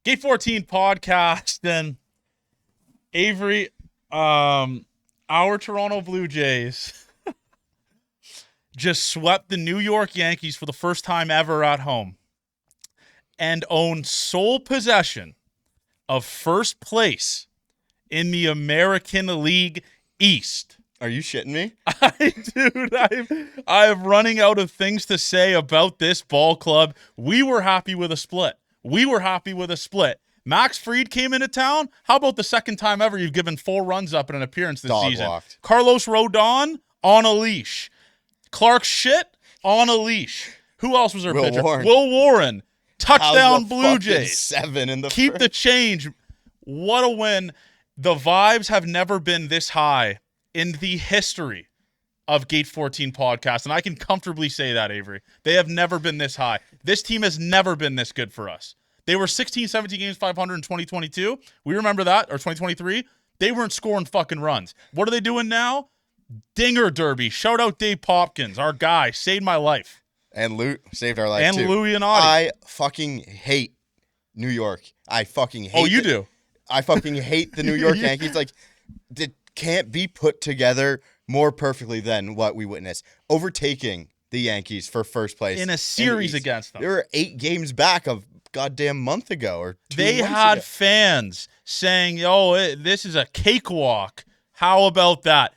Gate 14 podcast. And Avery, our Toronto Blue Jays just swept the New York Yankees for the first time ever at home and own sole possession of first place in the American League East. Are you shitting me? I am running out of things to say about this ball club. We were happy with a split. Max Fried came into town. How about the second time ever you've given 4 runs up in an appearance this season? Walked. Carlos Rodon on a leash. Clark Schitt on a leash. Who else was our pitcher? Will Warren. Touchdown Blue Jays. 7 in the Keep first. the change. What a win. The vibes have never been this high in the history of Gate 14 podcast. And I can comfortably say that, Avery. They have never been this high. This team has never been this good for us. They were 16, 17 games, 500 in 2022. We remember that, or 2023. They weren't scoring fucking runs. What are they doing now? Dinger Derby. Shout out Dave Popkins, our guy. Saved my life. And Lou saved our life, and too. And Louie and Audie. I fucking hate New York. I fucking hate you do? I fucking hate the New York Yankees. Like, it can't be put together more perfectly than what we witnessed. Overtaking the Yankees for first place. In a series against them. They were 8 games back of goddamn month ago or 2 They months had ago. fans saying, this is a cakewalk. How about that?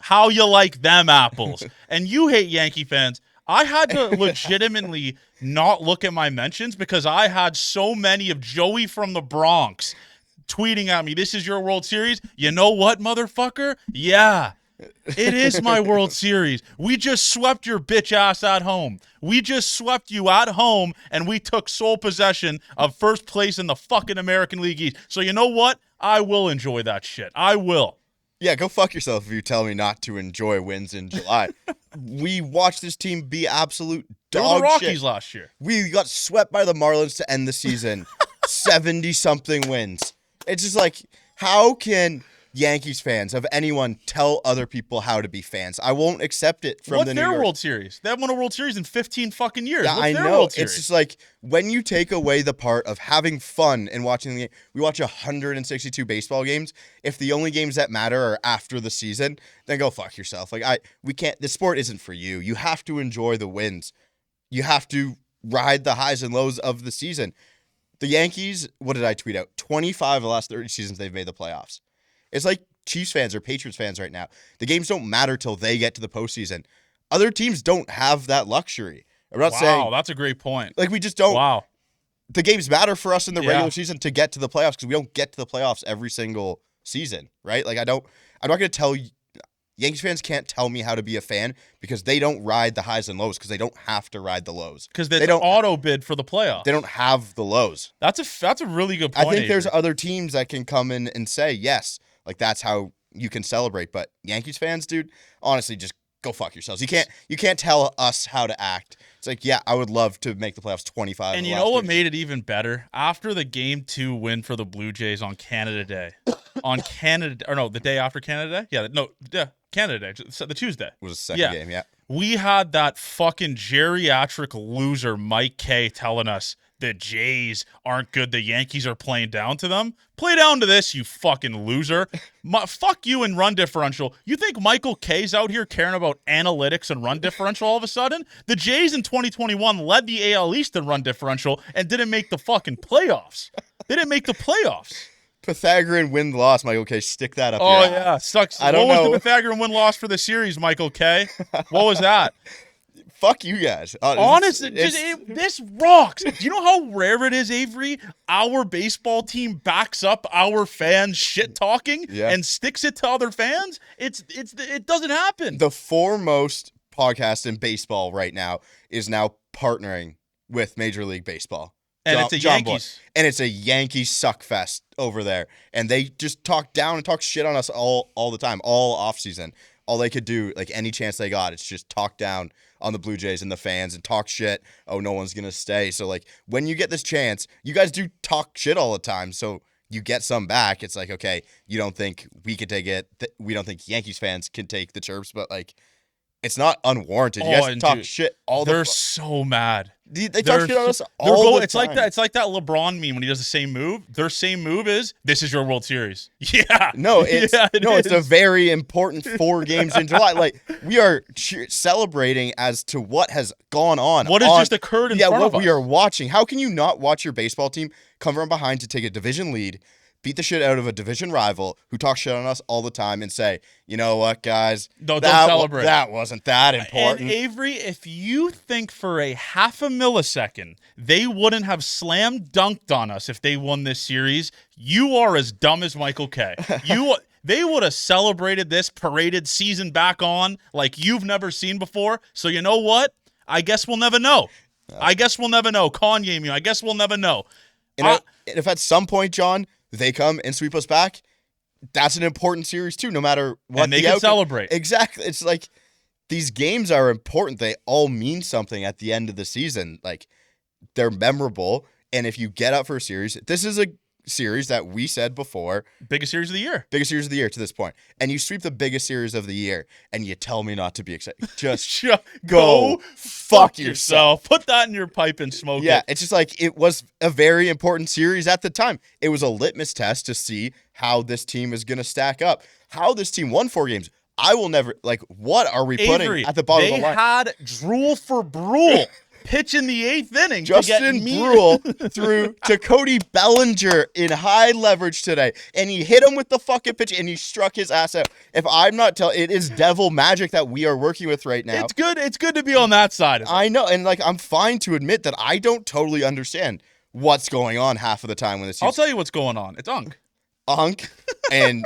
How you like them apples? And you hate Yankee fans. I had to legitimately not look at my mentions because I had so many of Joey from the Bronx tweeting at me, this is your World Series. You know what, motherfucker? Yeah, it is my World Series. We just swept your bitch ass at home. We just swept you at home, and we took sole possession of first place in the fucking American League East. So you know what? I will enjoy that shit. I will. Yeah, go fuck yourself if you tell me not to enjoy wins in July. We watched this team be absolute They were dog the Rockies shit. last year. We got swept by the Marlins to end the season. 70-something wins. It's just like, how can Yankees fans, of anyone, tell other people how to be fans? I won't accept it from the New York. What's their World Series? They haven't won a World Series in 15 fucking years. Yeah, What's I their know. World Series? It's just like, when you take away the part of having fun and watching the game, we watch 162 baseball games. If the only games that matter are after the season, then go fuck yourself. Like, we can't. The sport isn't for you. You have to enjoy the wins. You have to ride the highs and lows of the season. The Yankees, what did I tweet out? 25 of the last 30 seasons they've made the playoffs. It's like Chiefs fans or Patriots fans right now. The games don't matter till they get to the postseason. Other teams don't have that luxury. I'm not saying. Wow, that's a great point. Like, we just don't. Wow. The games matter for us in the regular season to get to the playoffs because we don't get to the playoffs every single season, right? Like, I'm not going to tell you. Yankees fans can't tell me how to be a fan because they don't ride the highs and lows because they don't have to ride the lows. Because they don't auto bid for the playoffs. They don't have the lows. That's a really good point. I think there's other teams that can come in and say, yes, like that's how you can celebrate. But Yankees fans, dude, honestly, just go fuck yourselves. You can't tell us how to act. It's like, yeah, I would love to make the playoffs 25. And you know what made it even better? After the Game 2 win for the Blue Jays on Canada Day. The day after Canada Day? Canada Day. The Tuesday. It was a second game, yeah. We had that fucking geriatric loser, Mike K, telling us the Jays aren't good. The Yankees are playing down to them. Play down to this, you fucking loser. Fuck you and run differential. You think Michael K's out here caring about analytics and run differential all of a sudden? The Jays in 2021 led the AL East in run differential and didn't make the fucking playoffs. They didn't make the playoffs. Pythagorean win-loss, Michael K. Stick that up Oh, here. yeah. Sucks. I don't know. know. What was the Pythagorean win-loss for the series, Michael K? What was that? Fuck you guys. Honestly, this rocks. Do you know how rare it is, Avery? Our baseball team backs up our fans shit-talking and sticks it to other fans? It doesn't happen. The foremost podcast in baseball right now is now partnering with Major League Baseball. And it's a Yankees. And it's a Yankees suck fest over there. And they just talk down and talk shit on us all the time, all offseason. All they could do, like any chance they got, it's just talk down on the Blue Jays and the fans and talk shit. Oh, no one's going to stay. So, like, when you get this chance, you guys do talk shit all the time. So you get some back. It's like, okay, you don't think we could take it. We don't think Yankees fans can take the chirps, but, like, it's not unwarranted. You Oh, guys and talk dude, shit all they're the so mad. They They're talk shit on us they're all the it's time. like that. It's like that LeBron meme when he does the same move. Their same move is, "This is your World Series." Yeah, No, it's it's a is. very important 4 games in July. Like we are celebrating as to what has gone on. What has just occurred in front what of us. we are watching. How can you not watch your baseball team come from behind to take a division lead, beat the shit out of a division rival who talks shit on us all the time, and say, you know what, guys, Don't celebrate. That wasn't that important. And Avery, if you think for a half a millisecond they wouldn't have slam dunked on us if they won this series, you are as dumb as Michael K. They would have celebrated this, paraded season back on like you've never seen before. So you know what? I guess we'll never know. I guess we'll never know. Kanye me. I guess we'll never know. And if at some point, John, they come and sweep us back, that's an important series too, no matter what. And they can celebrate. Exactly. It's like these games are important. They all mean something at the end of the season. Like they're memorable. And if you get up for a series, this is a series that we said before. Biggest series of the year. Biggest series of the year to this point. And you sweep the biggest series of the year and you tell me not to be excited. Just go fuck yourself. Put that in your pipe and smoke it. Yeah, it's just like it was a very important series at the time. It was a litmus test to see how this team is going to stack up. How this team won 4 games. I will never, like, what are we putting Avery, at the bottom of the line? They had drool for Brule pitch in the 8th inning. Justin Brule threw to Cody Bellinger in high leverage today, and he hit him with the fucking pitch, and he struck his ass out. If I'm not telling, it is devil magic that we are working with right now. It's good. It's good to be on that side of it. I know, and like I'm fine to admit that I don't totally understand what's going on half of the time when this. I'll tell you what's going on. It's Unk. And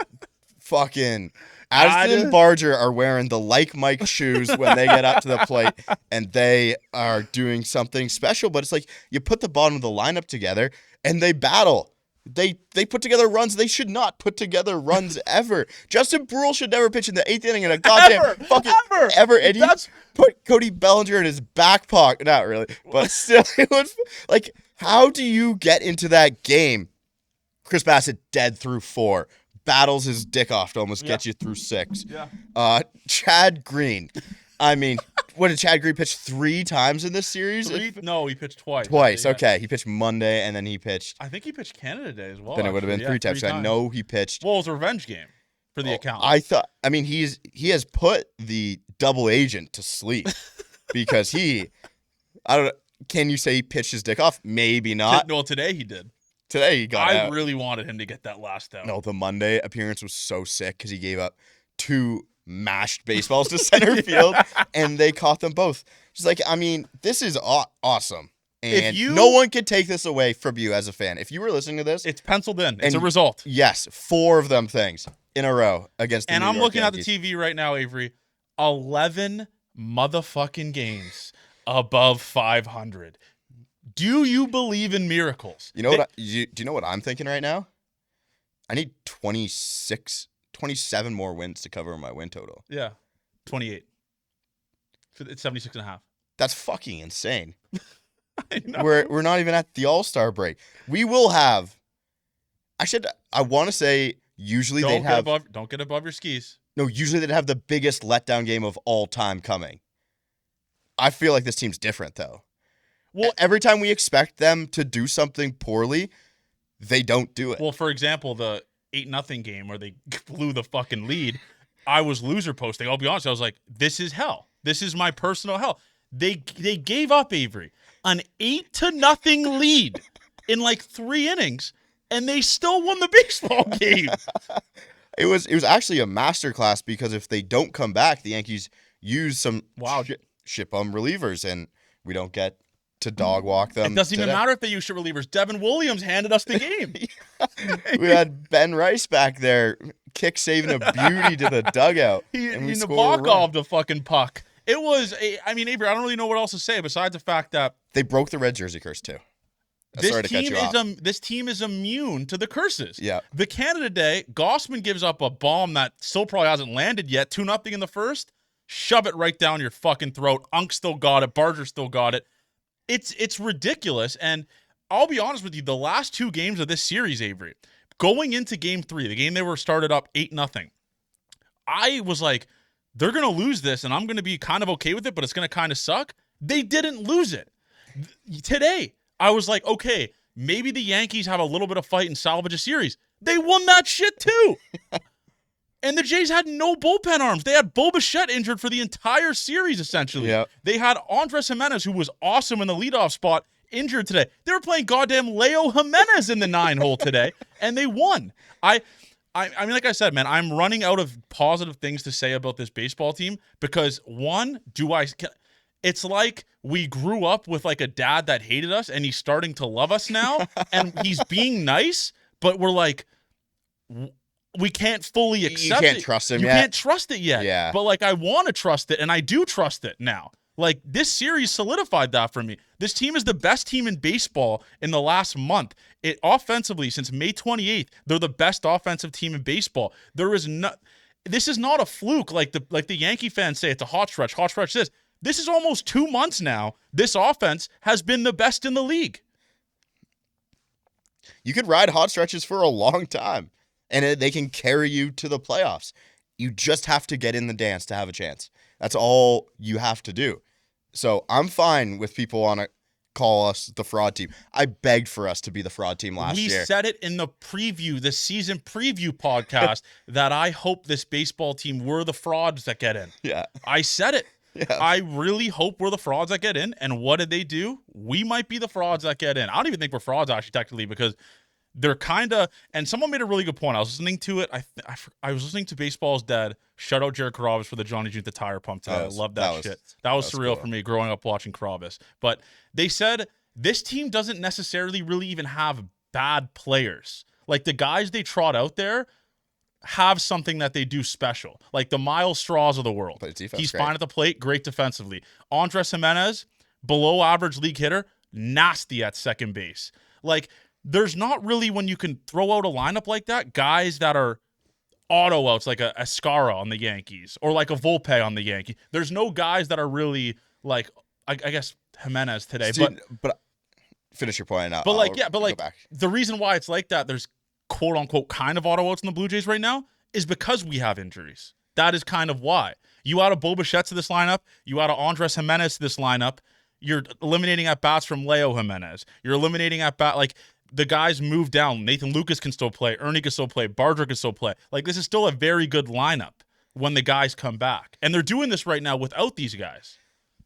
fucking Addison Barger are wearing the Like Mike shoes when they get up to the plate, and they are doing something special. But it's like you put the bottom of the lineup together, and they battle. They put together runs. They should not put together runs ever. Justin Brule should never pitch in the 8th inning in a goddamn ever. And he put Cody Bellinger in his back pocket. Not really, but still, it was like, how do you get into that game? Chris Bassett dead through 4. Battles his dick off to almost get you through 6. Yeah. Chad Green. I mean, what did Chad Green pitch 3 times in this series? No, he pitched twice. Twice, okay. He pitched Monday, and then he pitched. I think he pitched Canada Day as well. Then it would have been 3 times. I know he pitched. Well, it was a revenge game for the account. I mean, he has put the double agent to sleep because I don't know. Can you say he pitched his dick off? Maybe not. No, today he did. Today he got out. I really wanted him to get that last out. No, the Monday appearance was so sick because he gave up 2 mashed baseballs to center field, and they caught them both. Just like, I mean, this is awesome. And no one can take this away from you as a fan. If you were listening to this, it's penciled in. It's a result. Yes, 4 of them things in a row against the New York I'm looking Yankees. at the TV right now, Avery. 11 motherfucking games above 500. Do you believe in miracles? You know what? Do you know what I'm thinking right now? I need 27 more wins to cover my win total. Yeah, 28. It's 76.5. That's fucking insane. I know. We're not even at the All-Star break. We will have. I want to say usually they'd have. Don't get above your skis. No, usually they'd have the biggest letdown game of all time coming. I feel like this team's different though. Well, every time we expect them to do something poorly, they don't do it. Well, for example, the 8-0 game where they blew the fucking lead, I was loser posting. I'll be honest, I was like, this is hell. This is my personal hell. They gave up, Avery, an 8-0 lead in like 3 innings, and they still won the baseball game. It was actually a masterclass because if they don't come back, the Yankees use some ship relievers, and we don't get to dog walk them. It doesn't even matter if they use shit relievers. Devin Williams handed us the game. We had Ben Rice back there, kick saving a beauty to the dugout. He Nabokov the fucking puck. It was Avery, I don't really know what else to say besides the fact that they broke the red jersey curse too. This team is immune to the curses. Yeah. The Canada Day, Gossman gives up a bomb that still probably hasn't landed yet. 2-0 in the first. Shove it right down your fucking throat. Unk still got it. Barger still got it. It's ridiculous. And I'll be honest with you, the last 2 games of this series, Avery, going into game 3, the game they were started up 8-0, I was like, they're going to lose this, and I'm going to be kind of okay with it, but it's going to kind of suck. They didn't lose it. Today, I was like, okay, maybe the Yankees have a little bit of fight and salvage a series. They won that shit too. And the Jays had no bullpen arms. They had Bo Bichette injured for the entire series, essentially. Yep. They had Andres Jimenez, who was awesome in the leadoff spot, injured today. They were playing goddamn Leo Jimenez in the 9-hole today, and they won. I mean, like I said, man, I'm running out of positive things to say about this baseball team because, one, it's like we grew up with like a dad that hated us, and he's starting to love us now, and he's being nice, but we're like, we can't fully accept it. You can't trust him yet. You can't trust it yet. Yeah. But like I want to trust it, and I do trust it now. Like this series solidified that for me. This team is the best team in baseball in the last month. It offensively since May 28th, they're the best offensive team in baseball. This is not a fluke like the Yankee fans say it's a hot stretch. Hot stretch this is almost 2 months now. This offense has been the best in the league. You could ride hot stretches for a long time. And they can carry you to the playoffs. You just have to get in the dance to have a chance. That's all you have to do. So I'm fine with people want to call us the fraud team. I begged for us to be the fraud team last year. We said it in the season preview podcast, that I hope this baseball team were the frauds that get in. Yeah. I said it. Yeah. I really hope we're the frauds that get in. And what did they do? We might be the frauds that get in. I don't even think we're frauds, actually, technically, because they're kind of, and someone made a really good point. I was listening to it. I was listening to Baseball's Dead. Shout out Jared Carrabis for the Johnny Junta tire pump today. I love that shit. That was surreal cool for me growing up watching Carrabis. But they said this team doesn't necessarily really even have bad players. Like the guys they trot out there have something that they do special. Like the Miles Straws of the world. He's fine at the plate, great defensively. Andres Jimenez, below average league hitter, nasty at second base. Like, there's not really, when you can throw out a lineup like that, guys that are auto outs like a Escara on the Yankees or like a Volpe on the Yankees. There's no guys that are really like, I guess Jimenez today. But finish your point. The reason why it's like that, there's quote unquote kind of auto outs in the Blue Jays right now is because we have injuries. That is kind of why. You add a Bo Bichette to this lineup. You add a Andres Jimenez to this lineup. You're eliminating at bats from Leo Jimenez. You're eliminating at bat like. The guys move down. Nathan Lucas can still play. Ernie can still play. Bardra can still play. Like, this is still a very good lineup when the guys come back. And they're doing this right now without these guys.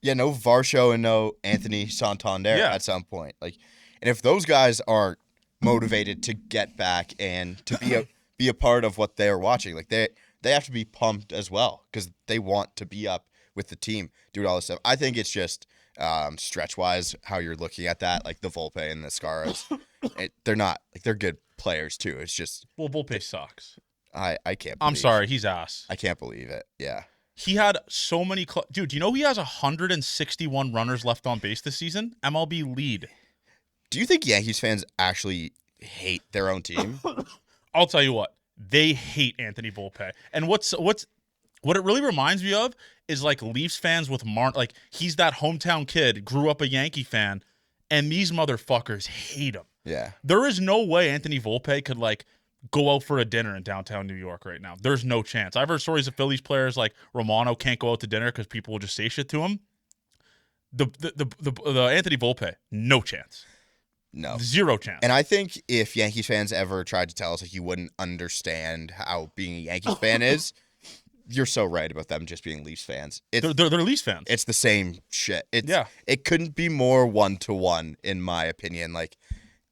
Yeah, no Varsho and no Anthony Santander at some point. Like, and if those guys aren't motivated to get back and to be a part of what they're watching, like they have to be pumped as well because they want to be up with the team, doing all this stuff. I think it's just stretch-wise how you're looking at that, like the Volpe and the Scaras. They're not like they're good players too. It's just Volpe sucks. I can't. I'm sorry, he's ass. I can't believe it. Yeah, he had so many. Dude, do you know he has 161 runners left on base this season? MLB lead. Do you think Yankees fans actually hate their own team? I'll tell you what, they hate Anthony Volpe. And what it really reminds me of is like Leafs fans with like he's that hometown kid, grew up a Yankee fan, and these motherfuckers hate him. Yeah. There is no way Anthony Volpe could like go out for a dinner in downtown New York right now. There's no chance. I've heard stories of Phillies players like Romano can't go out to dinner because people will just say shit to him. The Anthony Volpe, no chance. No. Zero chance. And I think if Yankees fans ever tried to tell us like you wouldn't understand how being a Yankees fan is, you're so right about them just being Leafs fans. They're Leafs fans. It's the same shit. Yeah. It couldn't be more 1-to-1 in my opinion. Like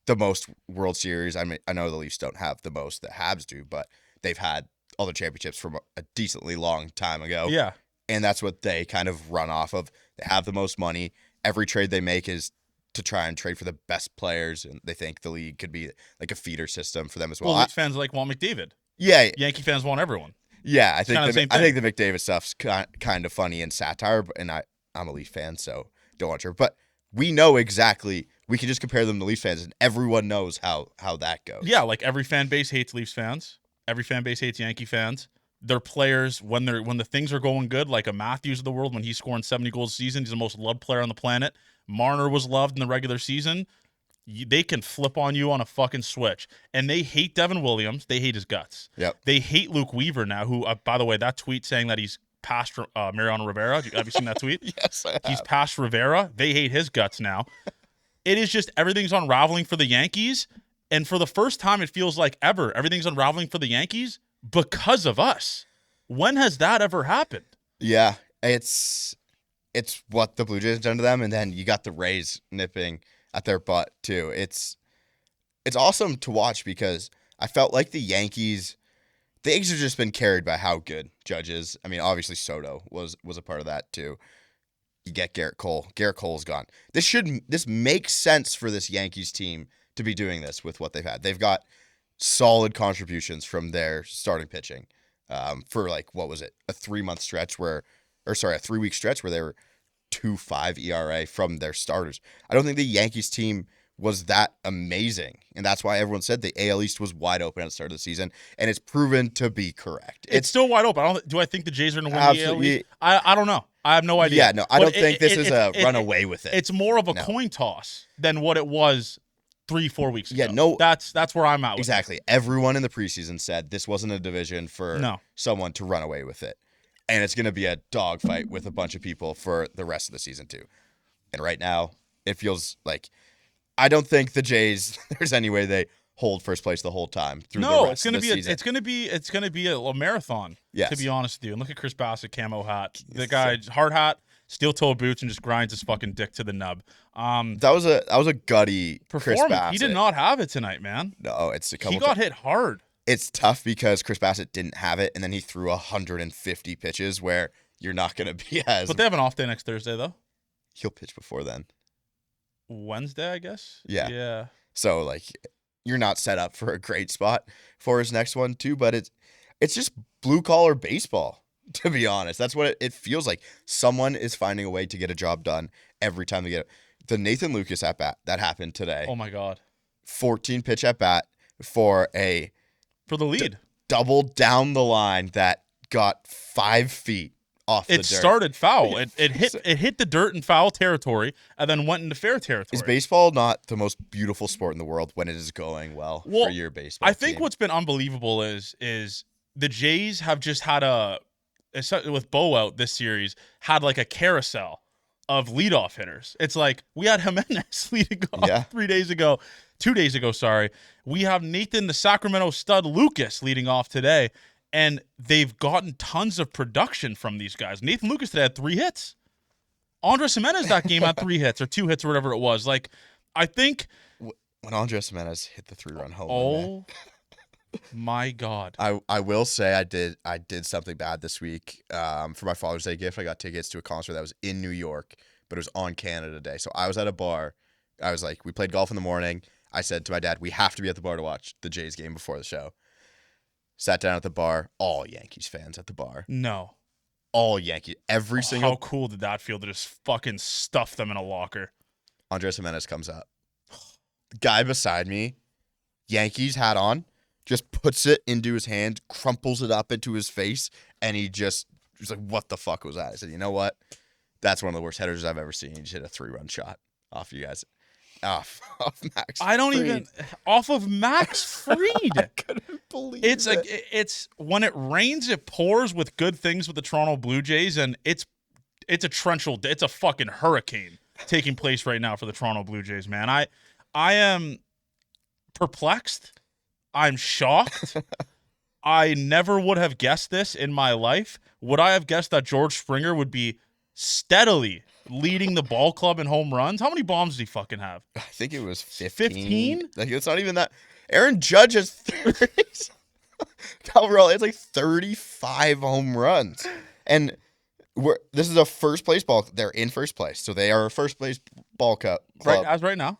the most World Series. I mean, I know the Leafs don't have the most that Habs do, but they've had other championships from a decently long time ago. Yeah. And that's what they kind of run off of. They have the most money. Every trade they make is to try and trade for the best players, and they think the league could be like a feeder system for them as well. Leafs fans like want McDavid. Yeah. Yankee fans want everyone. Yeah, I think the McDavid stuff's kind of funny and satire, and I'm a Leaf fan, so don't want to. But we know exactly. We can just compare them to Leafs fans, and everyone knows how that goes. Yeah, like every fan base hates Leafs fans. Every fan base hates Yankee fans. Their players, when the things are going good, like a Matthews of the world, when he's scoring 70 goals a season, he's the most loved player on the planet. Marner was loved in the regular season. They can flip on you on a fucking switch. And they hate Devin Williams. They hate his guts. Yep. They hate Luke Weaver now, who, by the way, that tweet saying that he's past Mariano Rivera. Have you seen that tweet? Yes, I have. He's past Rivera. They hate his guts now. It is just everything's unraveling for the Yankees. And for the first time, it feels like ever, everything's unraveling for the Yankees because of us. When has that ever happened? Yeah, it's what the Blue Jays have done to them, and then you got the Rays nipping at their butt too. It's awesome to watch because I felt like the Yankees have just been carried by how good Judge is. I mean, obviously Soto was a part of that too. You get Garrett Cole. Garrett Cole's gone. This makes sense for this Yankees team to be doing this with what they've had. They've got solid contributions from their starting pitching for like, what was it? A 3-week stretch where they were 2.5 ERA from their starters. I don't think the Yankees team was that amazing. And that's why everyone said the AL East was wide open at the start of the season. And it's proven to be correct. It's still wide open. Do I think the Jays are going to win the AL East? I don't know. I have no idea. Yeah, no, I don't think this is a run away with it. It's more of a coin toss than what it was 3-4 weeks ago. Yeah, no. That's where I'm at with exactly. it. Everyone in the preseason said this wasn't a division for someone to run away with it. And it's going to be a dogfight with a bunch of people for the rest of the season too. And right now, it feels like I don't think the Jays, there's any way they hold first place the whole time through the rest of the season. It's gonna be a marathon. Yes. To be honest with you. And look at Chris Bassett camo hat. The guy hard hat, steel toe boots, and just grinds his fucking dick to the nub. That was a gutty Chris Bassett. He did not have it tonight, man. No, it's a couple. He got hit hard. It's tough because Chris Bassett didn't have it, and then he threw 150 pitches where you're not going to be as. But they have an off day next Thursday, though. He'll pitch before then. Wednesday, I guess. Yeah. Yeah. So like, you're not set up for a great spot for his next one too. But it's just blue collar baseball, to be honest. That's what it feels like. Someone is finding a way to get a job done every time they get it. The Nathan Lucas at bat that happened today. Oh my God. 14 pitch at bat for the lead. Double down the line that got 5 feet off the dirt. It started foul. It hit the dirt in foul territory and then went into fair territory. Is baseball not the most beautiful sport in the world when it is going well for your baseball I think team? what's been unbelievable is the Jays have just had with Bo out this series, had like a carousel of leadoff hitters. It's like we had Jimenez leading off 2 days ago, sorry. We have Nathan the Sacramento stud Lucas leading off today. And they've gotten tons of production from these guys. Nathan Lucas today had 3 hits. Andres Jimenez that game had 3 hits or 2 hits or whatever it was. Like, I think when Andres Jimenez hit the 3-run home. Oh my God! I will say I did something bad this week. For my Father's Day gift, I got tickets to a concert that was in New York, but it was on Canada Day. So I was at a bar. I was like, we played golf in the morning. I said to my dad, we have to be at the bar to watch the Jays game before the show. Sat down at the bar, all Yankees fans at the bar. No. All Yankees. Every single. How cool did that feel to just fucking stuff them in a locker? Andres Jimenez comes up. The guy beside me, Yankees hat on, just puts it into his hand, crumples it up into his face, and he's like, what the fuck was that? I said, you know what? That's one of the worst headers I've ever seen. He just hit a 3-run shot off you guys. Off Max. Off of Max Fried. I couldn't believe it's it. like it's when it rains, it pours with good things with the Toronto Blue Jays, and it's a fucking hurricane taking place right now for the Toronto Blue Jays, man. I am perplexed. I'm shocked. I never would have guessed this in my life. Would I have guessed that George Springer would be steadily leading the ball club in home runs? How many bombs did he fucking have? I think it was 15. 15? Like, it's not even that. Aaron Judge has 30. Calvarelli has like 35 home runs. And this is a first place ball. They're in first place. So they are a first place ball club. Right now?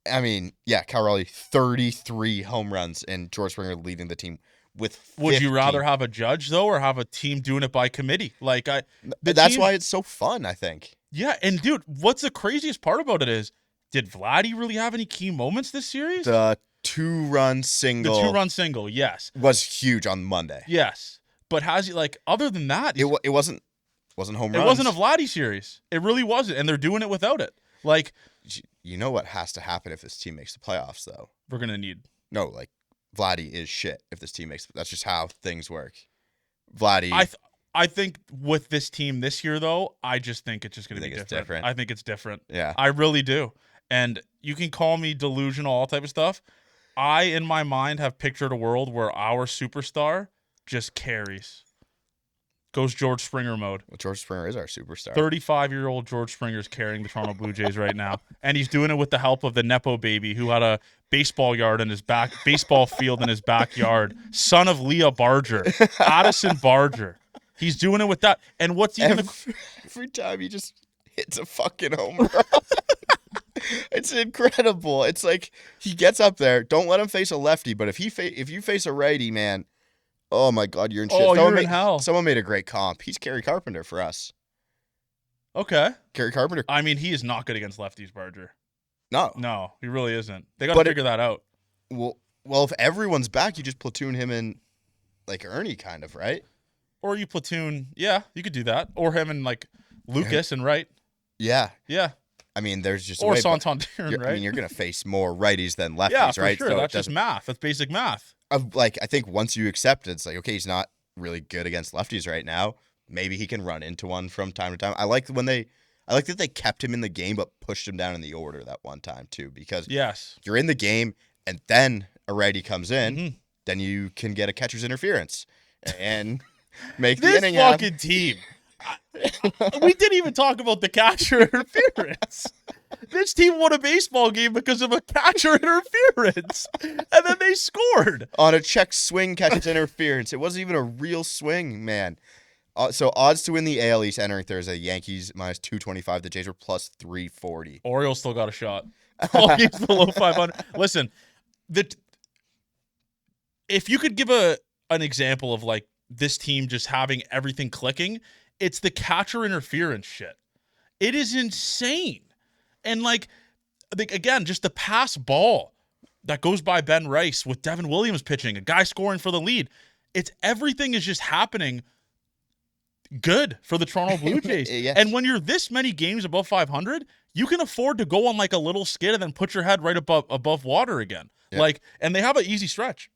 I mean, yeah, Calvarelli, 33 home runs, and George Springer leading the team with 15. Would you rather have a Judge, though, or have a team doing it by committee? That's why it's so fun, I think. Yeah, and dude, what's the craziest part about it is, did Vladdy really have any key moments this series? The 2-run single. The 2-run single, yes. Was huge on Monday. Yes. But has he, other than that... It wasn't home runs. It wasn't a Vladdy series. It really wasn't, and they're doing it without it. You know what has to happen if this team makes the playoffs, though? We're going to need... No, Vladdy is shit if this team makes... That's just how things work. Vladdy... I think with this team this year, though, I just think it's just going to be it's different. different? I think it's different. Yeah. I really do. And you can call me delusional, all type of stuff. I, in my mind, have pictured a world where our superstar just carries. Goes George Springer mode. Well, George Springer is our superstar. 35-year-old George Springer is carrying the Toronto Blue Jays right now. And he's doing it with the help of the Nepo baby who had a baseball field in his backyard. Son of Leah Barger. Addison Barger. He's doing it with that. And what's even every time he just hits a fucking home run. It's incredible. It's like he gets up there. Don't let him face a lefty, but if you face a righty, man, oh my God, you're in shit. you're in hell. Someone made a great comp. He's Kerry Carpenter for us. Okay. Kerry Carpenter. I mean, he is not good against lefties, Barger. No, he really isn't. They got to figure that out. Well, if everyone's back, you just platoon him in like Ernie, kind of, right? Or you platoon, yeah, you could do that. Or him and like Lucas and Wright. Yeah. Yeah. I mean, there's just or Santander, right? I mean, you're gonna face more righties than lefties, yeah, for right? sure. So that's just math. That's basic math. I think once you accept it, it's like, okay, he's not really good against lefties right now. Maybe he can run into one from time to time. I like that they kept him in the game but pushed him down in the order that one time too, because you're in the game and then a righty comes in, then you can get a catcher's interference and make the inning happen. This fucking team. We didn't even talk about the catcher interference. This team won a baseball game because of a catcher interference, and then they scored on a check swing catcher's interference. It wasn't even a real swing, man. So odds to win the AL East entering Thursday: Yankees minus 225. The Jays were plus 340. Orioles still got a shot. All games below 500. Listen, if you could give an example of like this team just having everything clicking, it's the catcher interference shit. It is insane. And again, just the pass ball that goes by Ben Rice with Devin Williams pitching, a guy scoring for the lead. Everything is just happening good for the Toronto Blue Jays. Yes. And when you're this many games above 500, you can afford to go on like a little skid and then put your head right above water again. Yeah. And they have an easy stretch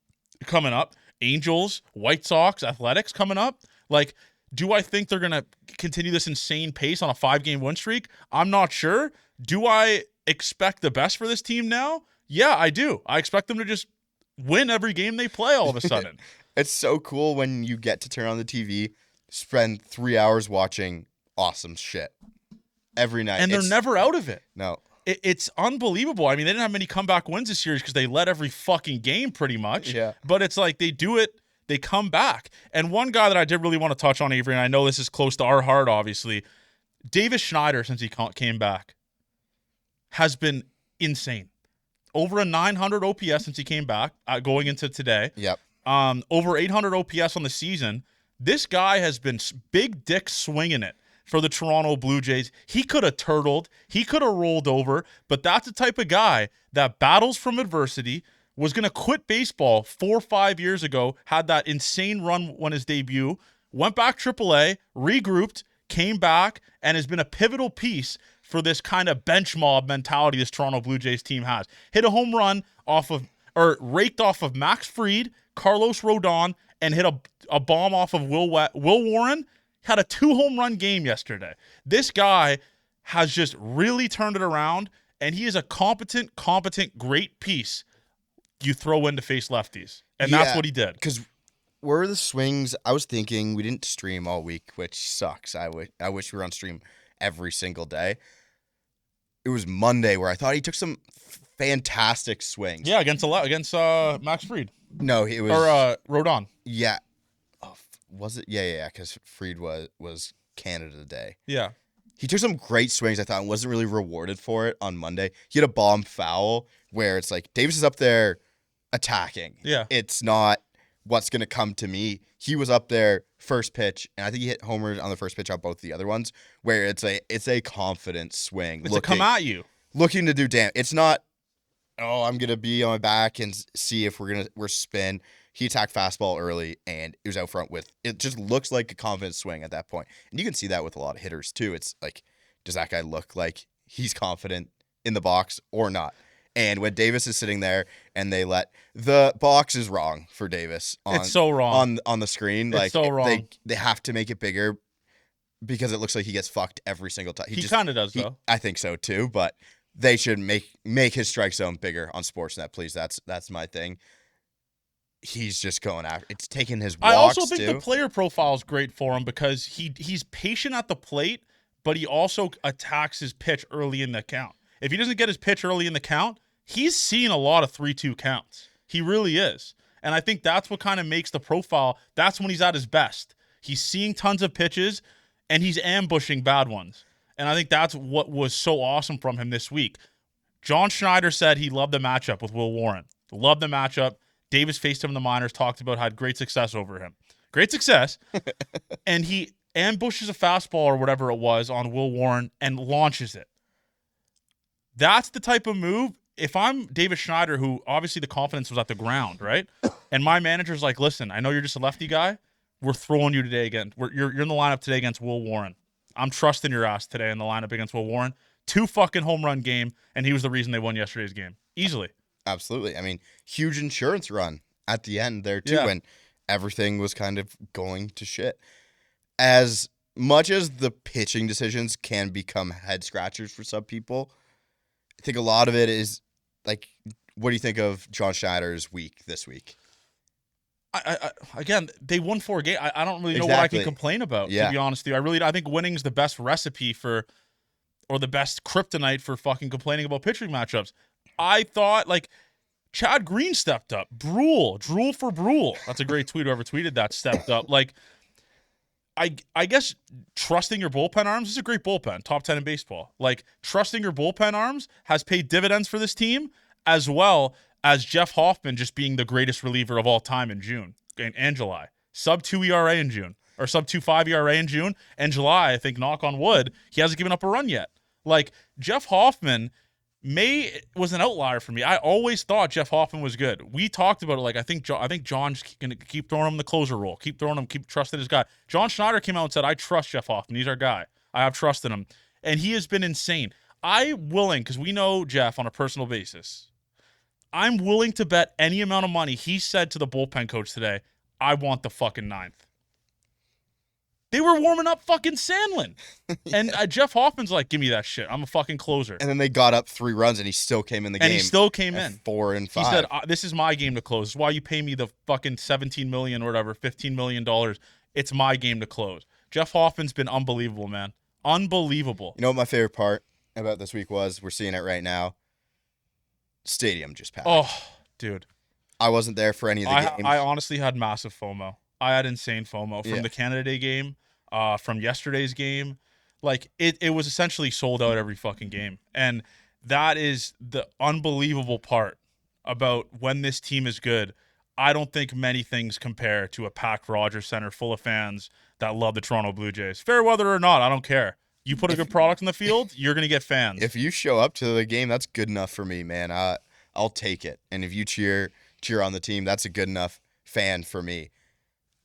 coming up. Angels, White Sox, Athletics coming up. Do I think they're going to continue this insane pace on a 5-game win streak? I'm not sure. Do I expect the best for this team now? Yeah, I do. I expect them to just win every game they play all of a sudden. It's so cool when you get to turn on the TV, spend 3 hours watching awesome shit every night. And they're never out of it. No. It's unbelievable. I mean, they didn't have many comeback wins this series because they led every fucking game pretty much. Yeah. But it's like they do it. They come back. And one guy that I did really want to touch on, Avery, and I know this is close to our heart, obviously, Davis Schneider, since he came back, has been insane. Over a 900 OPS since he came back, going into today. Yep. Over 800 OPS on the season. This guy has been big dick swinging it for the Toronto Blue Jays. He could have turtled. He could have rolled over. But that's the type of guy that battles from adversity, was going to quit baseball 4 or 5 years ago, had that insane run when his debut, went back AAA, regrouped, came back, and has been a pivotal piece for this kind of bench mob mentality this Toronto Blue Jays team has. Hit a home run raked off of Max Fried, Carlos Rodon, and hit a bomb off of Will Warren. Had a 2-home run game yesterday. This guy has just really turned it around, and he is a competent, great piece you throw in to face lefties. And that's what he did. Because where are the swings? I was thinking we didn't stream all week, which sucks. I wish we were on stream every single day. It was Monday where I thought he took some fantastic swings. Yeah, against Max Fried. No, it was... Or Rodon. Yeah. Oh, was it? Yeah, because Fried was Canada Day. Yeah. He took some great swings, I thought, and wasn't really rewarded for it on Monday. He had a bomb foul where it's like, Davis is up there attacking. Yeah. It's not what's going to come to me. He was up there first pitch, and I think he hit homers on the first pitch on both the other ones, where it's a confident swing. It's to come at you. Looking to do damage. It's not, I'm going to be on my back and see if we're spin. He attacked fastball early, and it was out front with, it just looks like a confident swing at that point. And you can see that with a lot of hitters, too. It's like, does that guy look like he's confident in the box or not? And when Davis is sitting there and they let the box is wrong for Davis It's so wrong. on the screen. It's Like so wrong. they have to make it bigger because it looks like he gets fucked every single time. He kind of does, though. I think so too, but they should make his strike zone bigger on Sportsnet, please. That's my thing. He's just going after. It's taking his walks. I also think too. the player profile is great for him because he's patient at the plate, but he also attacks his pitch early in the count. If he doesn't get his pitch early in the count, he's seen a lot of 3-2 counts. He really is. And I think that's what kind of makes the profile. That's when he's at his best. He's seeing tons of pitches, and he's ambushing bad ones. And I think that's what was so awesome from him this week. John Schneider said he loved the matchup with Will Warren. Loved the matchup. Davis faced him in the minors, talked about had great success over him. Great success. And he ambushes a fastball or whatever it was on Will Warren and launches it. That's the type of move. If I'm Davis Schneider, who obviously the confidence was at the ground, right? And my manager's like, listen, I know you're just a lefty guy. We're throwing you today again. You're in the lineup today against Will Warren. I'm trusting your ass today in the lineup against Will Warren. 2 fucking home run game, and he was the reason they won yesterday's game. Easily. Absolutely. I mean, huge insurance run at the end there, too, Yeah. when everything was kind of going to shit. As much as the pitching decisions can become head scratchers for some people, I think a lot of it is, like, what do you think of John Schneider's week this week? Again, they won 4 games. I don't really know what I can complain about, to be honest with you. I think winning is the best recipe for, or the best kryptonite for fucking complaining about pitching matchups. I thought, like, Chad Green stepped up. Drool for Brule. That's a great tweet. Whoever tweeted that stepped up. Like, I guess trusting your bullpen arms is a great bullpen. Top 10 in baseball. Like, trusting your bullpen arms has paid dividends for this team, as well as Jeff Hoffman just being the greatest reliever of all time in June and July. Sub-2 ERA in June, or sub-2.5 ERA in June. And July, I think, knock on wood, he hasn't given up a run yet. Like, Jeff Hoffman was an outlier for me. I always thought Jeff Hoffman was good. We talked about it. Like, I think John's going to keep throwing him the closer role. Keep trusting his guy. John Schneider came out and said, I trust Jeff Hoffman. He's our guy. I have trust in him. And he has been insane. I'm willing, because we know Jeff on a personal basis, I'm willing to bet any amount of money. He said to the bullpen coach today, I want the fucking 9th. They were warming up fucking Sandlin. Yeah. And Jeff Hoffman's like, give me that shit. I'm a fucking closer. And then they got up 3 runs, and he still came in the game. And he still came in. 4 and 5. He said, this is my game to close. This is why you pay me the fucking $17 million or whatever, $15 million. It's my game to close. Jeff Hoffman's been unbelievable, man. Unbelievable. You know what my favorite part about this week was? We're seeing it right now. Stadium just packed. Oh, dude. I wasn't there for any of the games. I honestly had massive FOMO. I had insane FOMO from the Canada Day game, from yesterday's game. Like, it was essentially sold out every fucking game. And that is the unbelievable part about when this team is good. I don't think many things compare to a packed Rogers Center full of fans that love the Toronto Blue Jays. Fair weather or not, I don't care. You put a good product on the field, you're going to get fans. If you show up to the game, that's good enough for me, man. I'll take it. And if you cheer on the team, that's a good enough fan for me.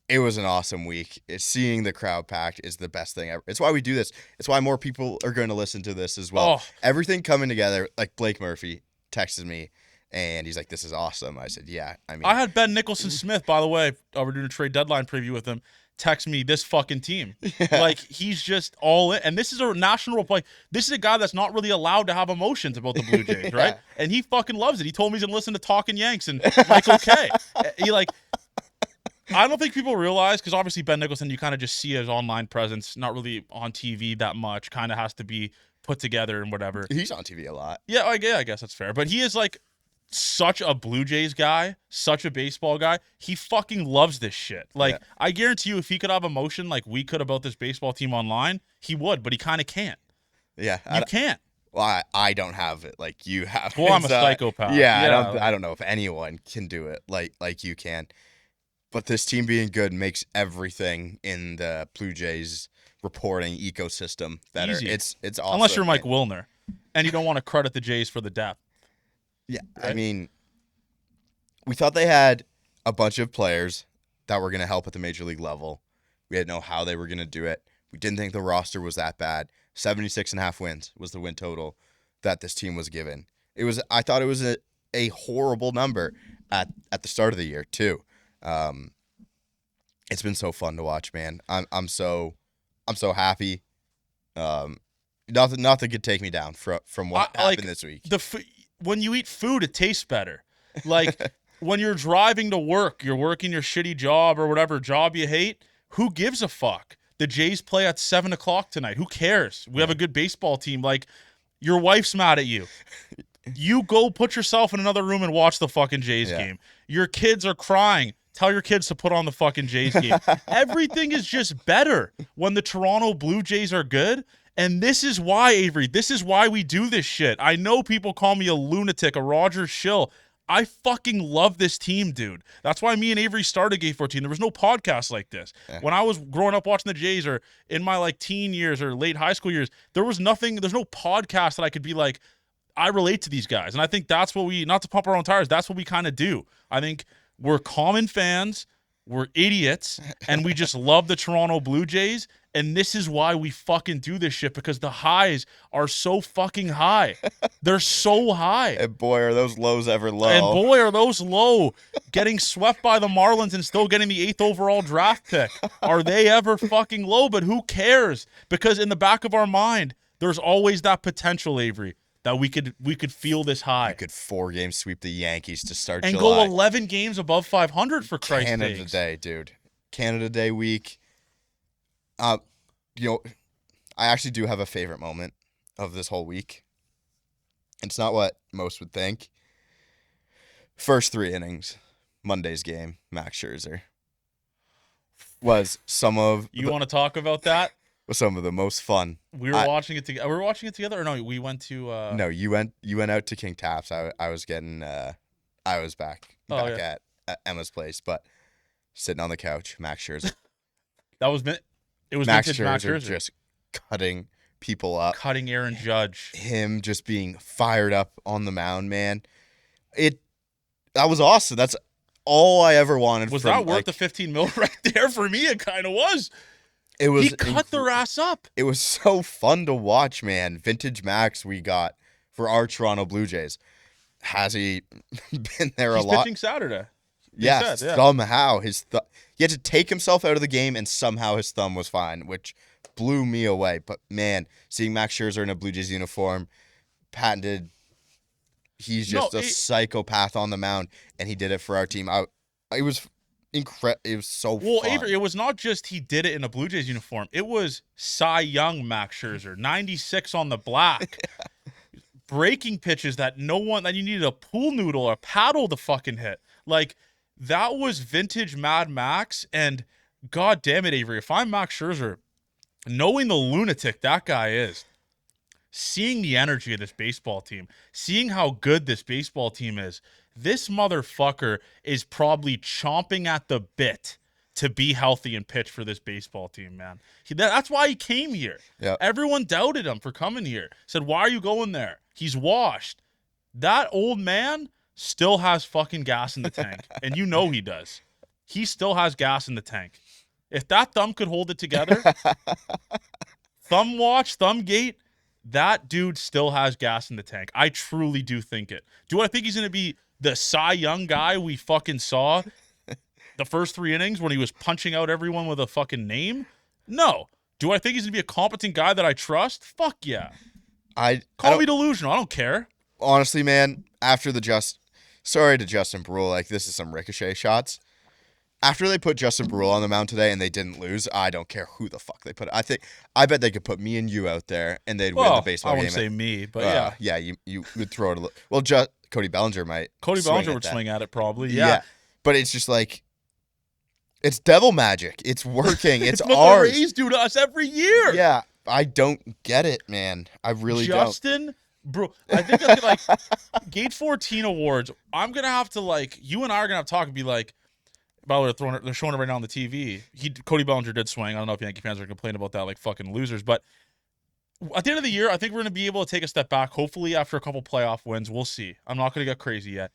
It was an awesome week. Seeing the crowd packed is the best thing ever. It's why we do this. It's why more people are going to listen to this as well. Oh. Everything coming together. Like, Blake Murphy texted me, and he's like, this is awesome. I said, yeah. I mean, I had Ben Nicholson-Smith, by the way. We're doing a trade deadline preview with him. Text me this fucking team. Yeah. Like, he's just all in. And this is a national play. This is a guy that's not really allowed to have emotions about the Blue Jays, right? And he fucking loves it. He told me he's going to listen to Talking Yanks and Michael K. I don't think people realize, because obviously Ben Nicholson, you kind of just see his online presence, not really on TV that much, kind of has to be put together and whatever. He's on TV a lot. Yeah, I guess that's fair. But he is like such a Blue Jays guy, such a baseball guy. He fucking loves this shit. Like, yeah. I guarantee you, if he could have emotion like we could about this baseball team online, he would, but he kind of can't. Yeah. You can't. Well, I don't have it like you have. Well, I'm a psychopath. Yeah, I don't know if anyone can do it like you can. But this team being good makes everything in the Blue Jays reporting ecosystem better. Easy. It's awesome. Unless you're Mike Wilner, and you don't want to credit the Jays for the depth. Yeah, right? I mean, we thought they had a bunch of players that were going to help at the major league level. We didn't know how they were going to do it. We didn't think the roster was that bad. 76.5 wins was the win total that this team was given. I thought it was a horrible number at the start of the year too. It's been so fun to watch, man. I'm so happy. Nothing could take me down from what happened this week. When you eat food, it tastes better. Like when you're driving to work, you're working your shitty job or whatever job you hate. Who gives a fuck? The Jays play at 7:00 tonight. Who cares? We have a good baseball team. Like, your wife's mad at you. You go put yourself in another room and watch the fucking Jays game. Your kids are crying. Tell your kids to put on the fucking Jays game. Everything is just better when the Toronto Blue Jays are good. And this is why, Avery, this is why we do this shit. I know people call me a lunatic, a Roger shill. I fucking love this team, dude. That's why me and Avery started Gate 14. There was no podcast like this. Yeah. When I was growing up watching the Jays or in my like teen years or late high school years, there's no podcast that I could be like, I relate to these guys. And I think that's what not to pump our own tires, that's what we kind of do. I think we're common fans, we're idiots, and we just love the Toronto Blue Jays. And this is why we fucking do this shit, because the highs are so fucking high. They're so high. And boy, are those lows ever low. And boy, are those low. Getting swept by the Marlins and still getting the 8th overall draft pick. Are they ever fucking low? But who cares? Because in the back of our mind, there's always that potential, Avery, that we could feel this high. You could 4-game sweep the Yankees to start and July. Go 11 games above 500 for Christ's sake. Canada Day, dude. Canada Day week. I actually do have a favorite moment of this whole week. It's not what most would think. First 3 innings, Monday's game, Max Scherzer, was You want to talk about that? Was some of the most fun. We were watching it together. We were watching it together, or no? We went to. No, you went out to King Taps. I was back at Emma's place, but sitting on the couch, Max Scherzer. It was Max vintage Max Scherzer just cutting people up. Cutting Aaron Judge. Him just being fired up on the mound, man. That was awesome. That's all I ever wanted. Was that worth the $15 million right there? For me, it kind of was. He cut their ass up. It was so fun to watch, man. Vintage Max we got for our Toronto Blue Jays. Has he been there a lot? He's pitching Saturday. Yes, somehow he had to take himself out of the game, and somehow his thumb was fine, which blew me away. But man, seeing Max Scherzer in a Blue Jays uniform, patented. He's just a psychopath on the mound, and he did it for our team. It was incredible. It was so fun. Well, Avery, it was not just he did it in a Blue Jays uniform. It was Cy Young Max Scherzer, 96 on the black. Breaking pitches that you needed a pool noodle or a paddle to fucking hit. Like, that was vintage Mad Max, and god damn it, Avery, if I'm Max Scherzer, knowing the lunatic that guy is, seeing the energy of this baseball team, seeing how good this baseball team is, this motherfucker is probably chomping at the bit to be healthy and pitch for this baseball team, man. That's why he came here. Yep. Everyone doubted him for coming here. Said, why are you going there? He's washed. That old man still has fucking gas in the tank. And you know he does. He still has gas in the tank. If that thumb could hold it together, thumb gate, that dude still has gas in the tank. I truly do think it. Do I think he's going to be the Cy Young guy we fucking saw the first 3 innings when he was punching out everyone with a fucking name? No. Do I think he's going to be a competent guy that I trust? Fuck yeah. Call me delusional. I don't care. Honestly, man, sorry to Justin Brule, like, this is some ricochet shots. After they put Justin Brule on the mound today and they didn't lose, I don't care who the fuck they put. I bet they could put me and you out there and they'd win the baseball game. I wouldn't say me, but yeah. Yeah, you would throw it a little. Well, Cody Bellinger might. Cody Bellinger would swing at it probably, yeah. But it's just like, it's devil magic. It's working. It's what ours. The Rays do to us every year. Yeah, I don't get it, man. I really don't. Bro, I think that's like Gate 14 awards. I'm gonna have to you and I are gonna have to talk and be like, by the way, they're showing it right now on the TV. Cody Bellinger did swing. I don't know if Yankee fans are complaining about that like fucking losers, but at the end of the year, I think we're gonna be able to take a step back. Hopefully, after a couple playoff wins, we'll see. I'm not gonna get crazy yet.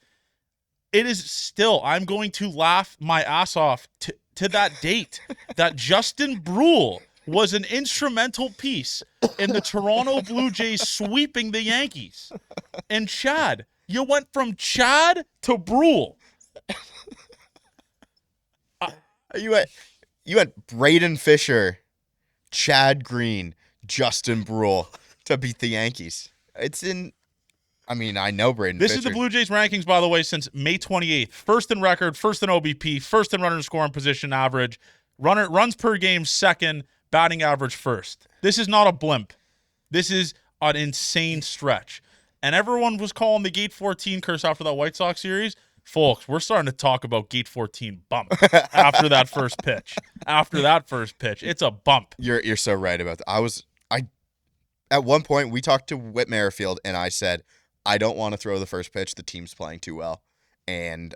It is still. I'm going to laugh my ass off to that date that Justin Brule was an instrumental piece in the Toronto Blue Jays sweeping the Yankees. and Chad. You went from Chad to Brule. You went Braden Fisher, Chad Green, Justin Brule to beat the Yankees. I know Braden This Fisher. is the Blue Jays rankings, by the way, since May 28th. First in record, first in OBP, first in runner scoring position average, runs per game second, batting average first. This is not a blimp. This is an insane stretch. And everyone was calling the Gate 14 curse after that White Sox series. Folks, we're starting to talk about Gate 14 bump after that first pitch. After that first pitch, it's a bump. You're so right about that. At one point we talked to Whit Merrifield and I said, I don't want to throw the first pitch. The team's playing too well. And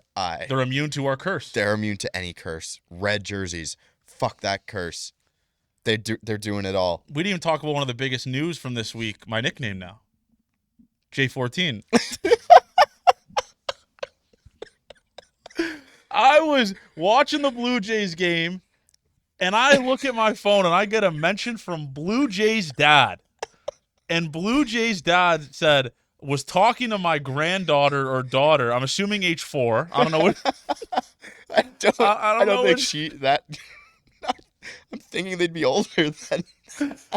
they're immune to our curse. They're immune to any curse. Red jerseys. Fuck that curse. They're doing it all. We didn't even talk about one of the biggest news from this week. My nickname now. J14. I was watching the Blue Jays game, and I look at my phone, and I get a mention from Blue Jays' dad. And Blue Jays' dad was talking to my granddaughter or daughter. I'm assuming age 4. I don't know what. I don't think I'm thinking they'd be older than.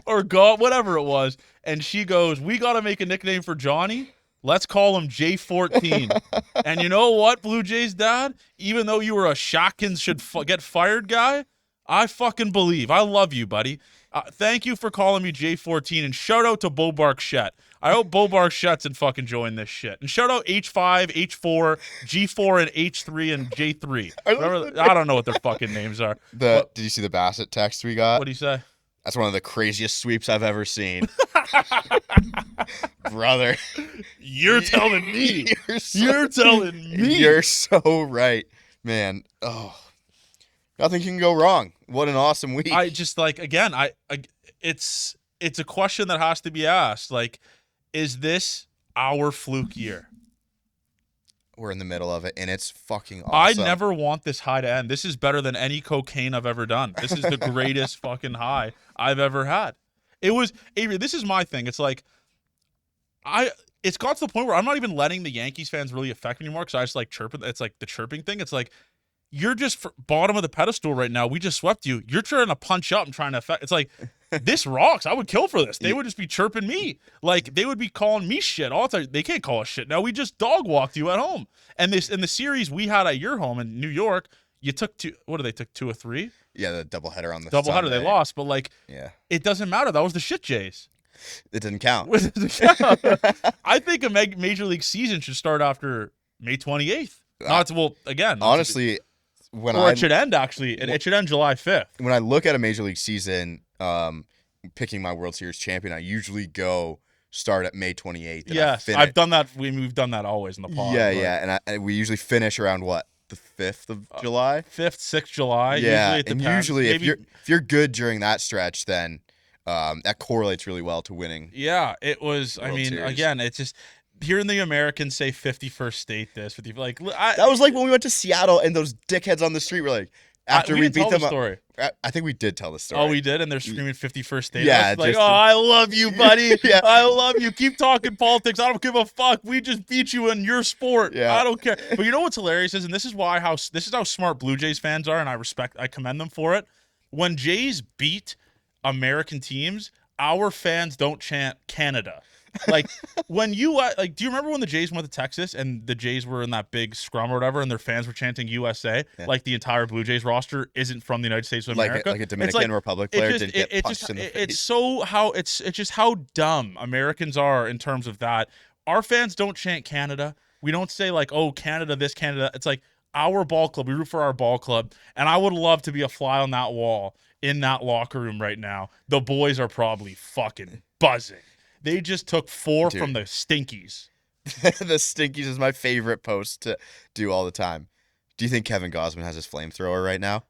Or God, whatever it was. And she goes, "We got to make a nickname for Johnny. Let's call him J14. And you know what, Blue Jays dad? Even though you were a Shotguns should get fired guy, I fucking believe. I love you, buddy. Thank you for calling me J14. And shout out to Bo Barkshet. I hope Bo Barkshet's in fucking enjoying this shit. And shout out H5, H4, G4, and H3, and J3. I don't know what their fucking names are. Did you see the Bassett text we got? What'd he say? That's one of the craziest sweeps I've ever seen. Brother. You're telling me. You're telling me. You're so right, man. Oh, nothing can go wrong. What an awesome week. I just it's a question that has to be asked. Like, is this our fluke year? We're in the middle of it, and it's fucking awesome. I never want this high to end. This is better than any cocaine I've ever done. This is the greatest fucking high I've ever had. Avery, this is my thing. It's like, it's got to the point where I'm not even letting the Yankees fans really affect me anymore because I just like chirping. It's like the chirping thing. It's like, you're just bottom of the pedestal right now. We just swept you. You're trying to punch up and trying to affect. It's like, this rocks. I would kill for this. They would just be chirping me. Like, they would be calling me shit all the time. They can't call us shit. Now we just dog walked you at home. And this in the series we had at your home in New York, you took two. What did they took 2 or 3? Yeah, the doubleheader on the doubleheader. They lost, but it doesn't matter. That was the shit Jays. It didn't count. I think a major league season should start after May 28th. Honestly, it should end actually. It should end July 5th. When I look at a major league season, picking my World Series champion, I usually go start at May 28th. Yes, I've done that. We've done that always in the pod. Yeah, and we usually finish around what, the 5th of July, 5th, 6th July. Yeah, usually if you're good during that stretch, then that correlates really well to winning. Yeah, it was. World Series. Again, it's just hearing the Americans say 51st state this 50 like that was like when we went to Seattle and those dickheads on the street were like, after we beat them, story. I think we did tell the story. Oh, we did, and they're screaming 51st state. Yeah, like, I love you, buddy. Yeah. I love you. Keep talking politics. I don't give a fuck. We just beat you in your sport. Yeah. I don't care. But you know what's hilarious is, and this is how smart Blue Jays fans are, and I commend them for it. When Jays beat American teams, our fans don't chant Canada. Like, when do you remember when the Jays went to Texas and the Jays were in that big scrum or whatever and their fans were chanting USA? Yeah. Like, the entire Blue Jays roster isn't from the United States of America. Like a Dominican Republic player didn't get punched in the face. It's just how dumb Americans are in terms of that. Our fans don't chant Canada. We don't say like, oh, Canada this, Canada. It's like our ball club. We root for our ball club. And I would love to be a fly on that wall in that locker room right now. The boys are probably fucking buzzing. They just took 4 from the Stinkies. The Stinkies is my favorite post to do all the time. Do you think Kevin Gausman has his flamethrower right now?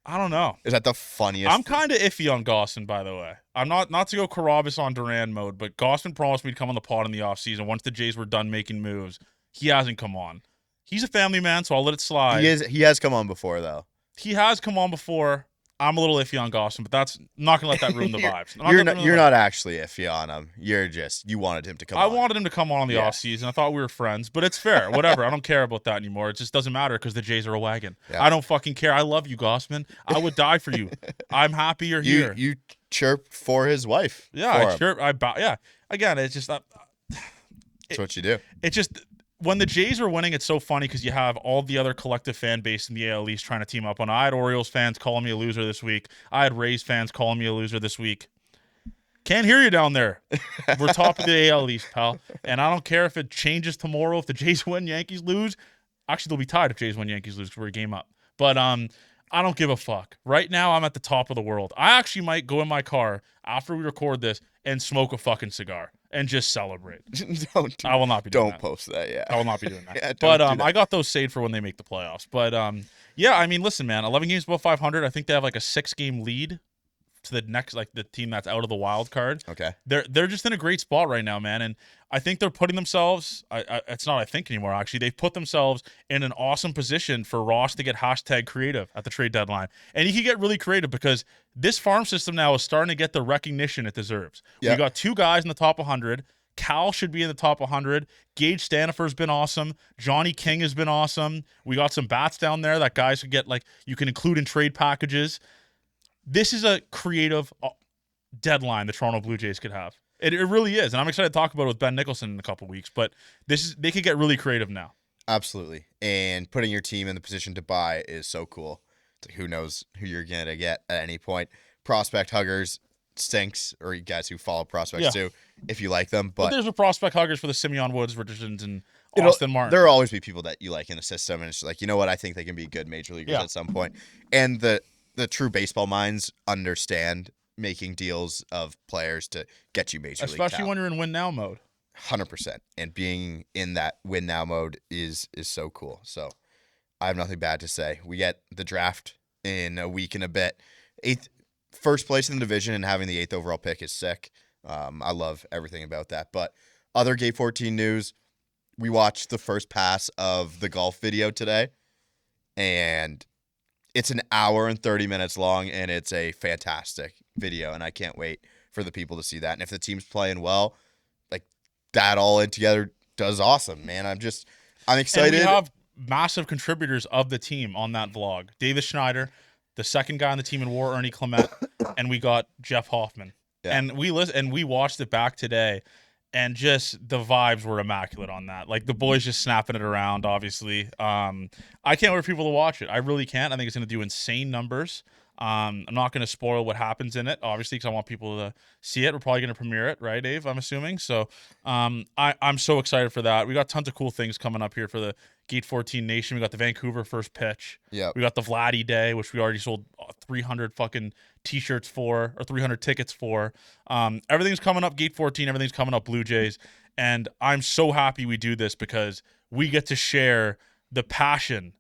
I don't know. Is that the funniest? I'm kind of iffy on Gausman, by the way. I'm not to go Carabas on Duran mode, but Gausman promised me to come on the pod in the offseason once the Jays were done making moves. He hasn't come on. He's a family man, so I'll let it slide. He has come on before, though. He has come on before. I'm a little iffy on Gossman, but I'm not gonna let that ruin the vibes. You're not actually iffy on him. You wanted him to come on. I wanted him to come on the offseason. I thought we were friends, but it's fair. Whatever. I don't care about that anymore. It just doesn't matter because the Jays are a wagon. Yeah. I don't fucking care. I love you, Gossman. I would die for you. I'm happy you're here. You chirp for his wife. Yeah, I chirp. Yeah. Again, it's just that's what you do. It's just when the Jays are winning, it's so funny because you have all the other collective fan base in the AL East trying to team up. I had Orioles fans calling me a loser this week. I had Rays fans calling me a loser this week. Can't hear you down there. We're top of the AL East, pal. And I don't care if it changes tomorrow. If the Jays win, Yankees lose. Actually, they'll be tied if Jays win, Yankees lose because we're a game up. But I don't give a fuck. Right now, I'm at the top of the world. I actually might go in my car after we record this and smoke a fucking cigar and just celebrate. I will not be doing that. Don't post that, yeah. I will not be doing that. Yeah, but do that. I got those saved for when they make the playoffs. But yeah, I mean, listen, man, 11 games above 500. I think they have like a 6-game lead to the next, like the team that's out of the wild card. Okay. They're just in a great spot right now, man. And I think they're putting themselves, it's not I think anymore, actually. They've put themselves in an awesome position for Ross to get #creative at the trade deadline. And he can get really creative because this farm system now is starting to get the recognition it deserves. Yeah. We got 2 guys in the top 100. Cal should be in the top 100. Gage Stanifer's been awesome. Johnny King has been awesome. We got some bats down there that guys could get, like, you can include in trade packages. This is a creative deadline the Toronto Blue Jays could have. It really is. And I'm excited to talk about it with Ben Nicholson in a couple weeks. But they could get really creative now. Absolutely. And putting your team in the position to buy is so cool. It's like, who knows who you're going to get at any point. Prospect huggers stinks, or you guys who follow prospects too, if you like them. But there's a prospect huggers for the Simeon Woods, Richardsons, and Austin Martin. There will always be people that you like in the system. And it's like, you know what? I think they can be good major leaguers at some point. And the true baseball minds understand making deals of players to get you major league especially talent. when you're in win now mode. 100%. And being in that win now mode is so cool. So I have nothing bad to say. We get the draft in a week and a bit. First place in the division and having the 8th overall pick is sick. I love everything about that. But other Gate 14 news, we watched the first pass of the golf video today, and it's an hour and 30 minutes long, and it's a fantastic video, and I can't wait for the people to see that. And if the team's playing well, like, that all in together does awesome, man. I'm excited. And we have massive contributors of the team on that vlog. Davis Schneider, the second guy on the team in WAR, Ernie Clement, and we got Jeff Hoffman. Yeah. And we watched it back today, and just the vibes were immaculate on that. Like, the boys just snapping it around, obviously. I can't wait for people to watch it. I really can't. I think it's going to do insane numbers. I'm not going to spoil what happens in it, obviously, because I want people to see it. We're probably going to premiere it, right, Dave? I'm assuming. So I'm so excited for that. We got tons of cool things coming up here for the Gate 14 Nation. We got the Vancouver first pitch. Yeah. We got the Vladdy Day, which we already sold 300 fucking T-shirts for, or 300 tickets for. Everything's coming up Gate 14. Everything's coming up Blue Jays. And I'm so happy we do this because we get to share the passion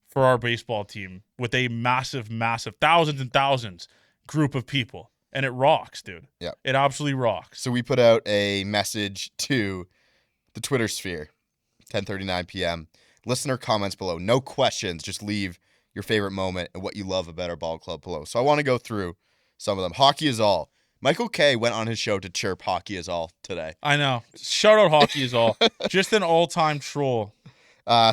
for our baseball team with a massive, massive, thousands and thousands group of people. And it rocks, dude. Yeah. It absolutely rocks. So we put out a message to the Twitter sphere, 10:39 p.m. Listener comments below. No questions. Just leave your favorite moment and what you love about our ball club below. So I want to go through some of them. Hockey is all. Michael K went on his show to chirp Hockey is all today. I know. Shout out Hockey is all. Just an all-time troll.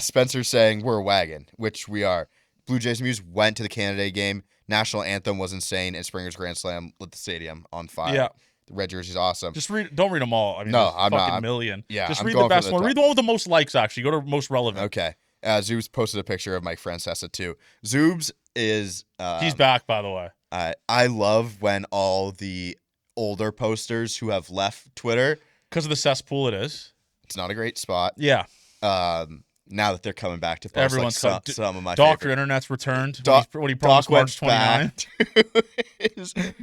Spencer saying we're a wagon, which we are. Blue Jays Muse went to the Canada Day game. National anthem was insane, and Springer's Grand Slam lit the stadium on fire. Yeah. The red jersey's awesome. Just don't read them all. I mean, no, I'm not. A million. Yeah, just read the best one. Read the one with the most likes, actually. Go to most relevant. Okay. Zoobs posted a picture of Mike Francesa, too. Zoobs is... he's back, by the way. I love when all the older posters who have left Twitter... Because of the cesspool it is. It's not a great spot. Yeah. Now that they're coming back to post, everyone's some of my Dr. favorite. Internet's returned. When he promised March 29.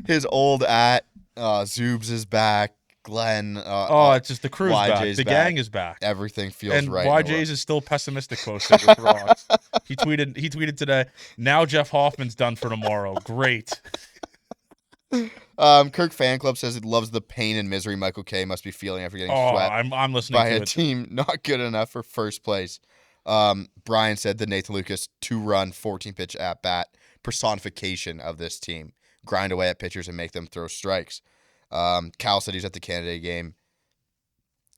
his old Zoobs is back. Glenn. It's just the crew's YJ's back. The gang is back. Everything feels and right. And YJ's is still pessimistic posted with rocks. He tweeted today, now Jeff Hoffman's done for tomorrow. Great. Kirk Fan Club says he loves the pain and misery Michael K must be feeling after getting swept I'm listening by to a team not good enough for first place. Brian said the Nathan Lucas 2-run 14-pitch at bat personification of this team. Grind away at pitchers and make them throw strikes. Cal said he's at the Canada game.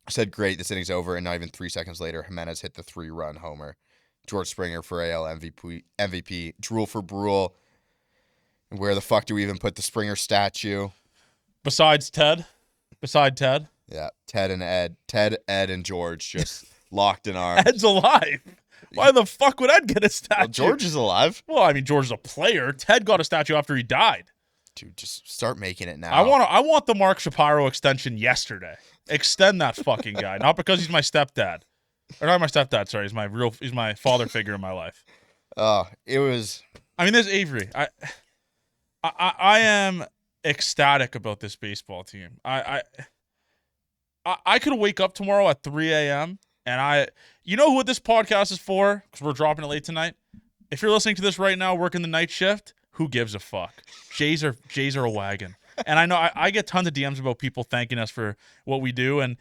Said, great, this inning's over, and not even 3 seconds later, Jimenez hit the 3-run homer. George Springer for AL MVP. Drool for Brule. And where the fuck do we even put the Springer statue? Beside Ted? Yeah, Ted and Ed. Ted, Ed, and George just locked in arms. Ed's alive. Why the fuck would Ed get a statue? Well, George is alive. Well, I mean, George is a player. Ted got a statue after he died. Dude, just start making it now. I want the Mark Shapiro extension yesterday. Extend that fucking guy. Not because he's my stepdad. Or not my stepdad, sorry. He's my father figure in my life. It was... I mean, there's Avery. I am ecstatic about this baseball team. I could wake up tomorrow at 3 a.m. and you know what this podcast is for? Because we're dropping it late tonight. If you're listening to this right now, working the night shift, who gives a fuck? Jays are a wagon. And I know I get tons of DMs about people thanking us for what we do. And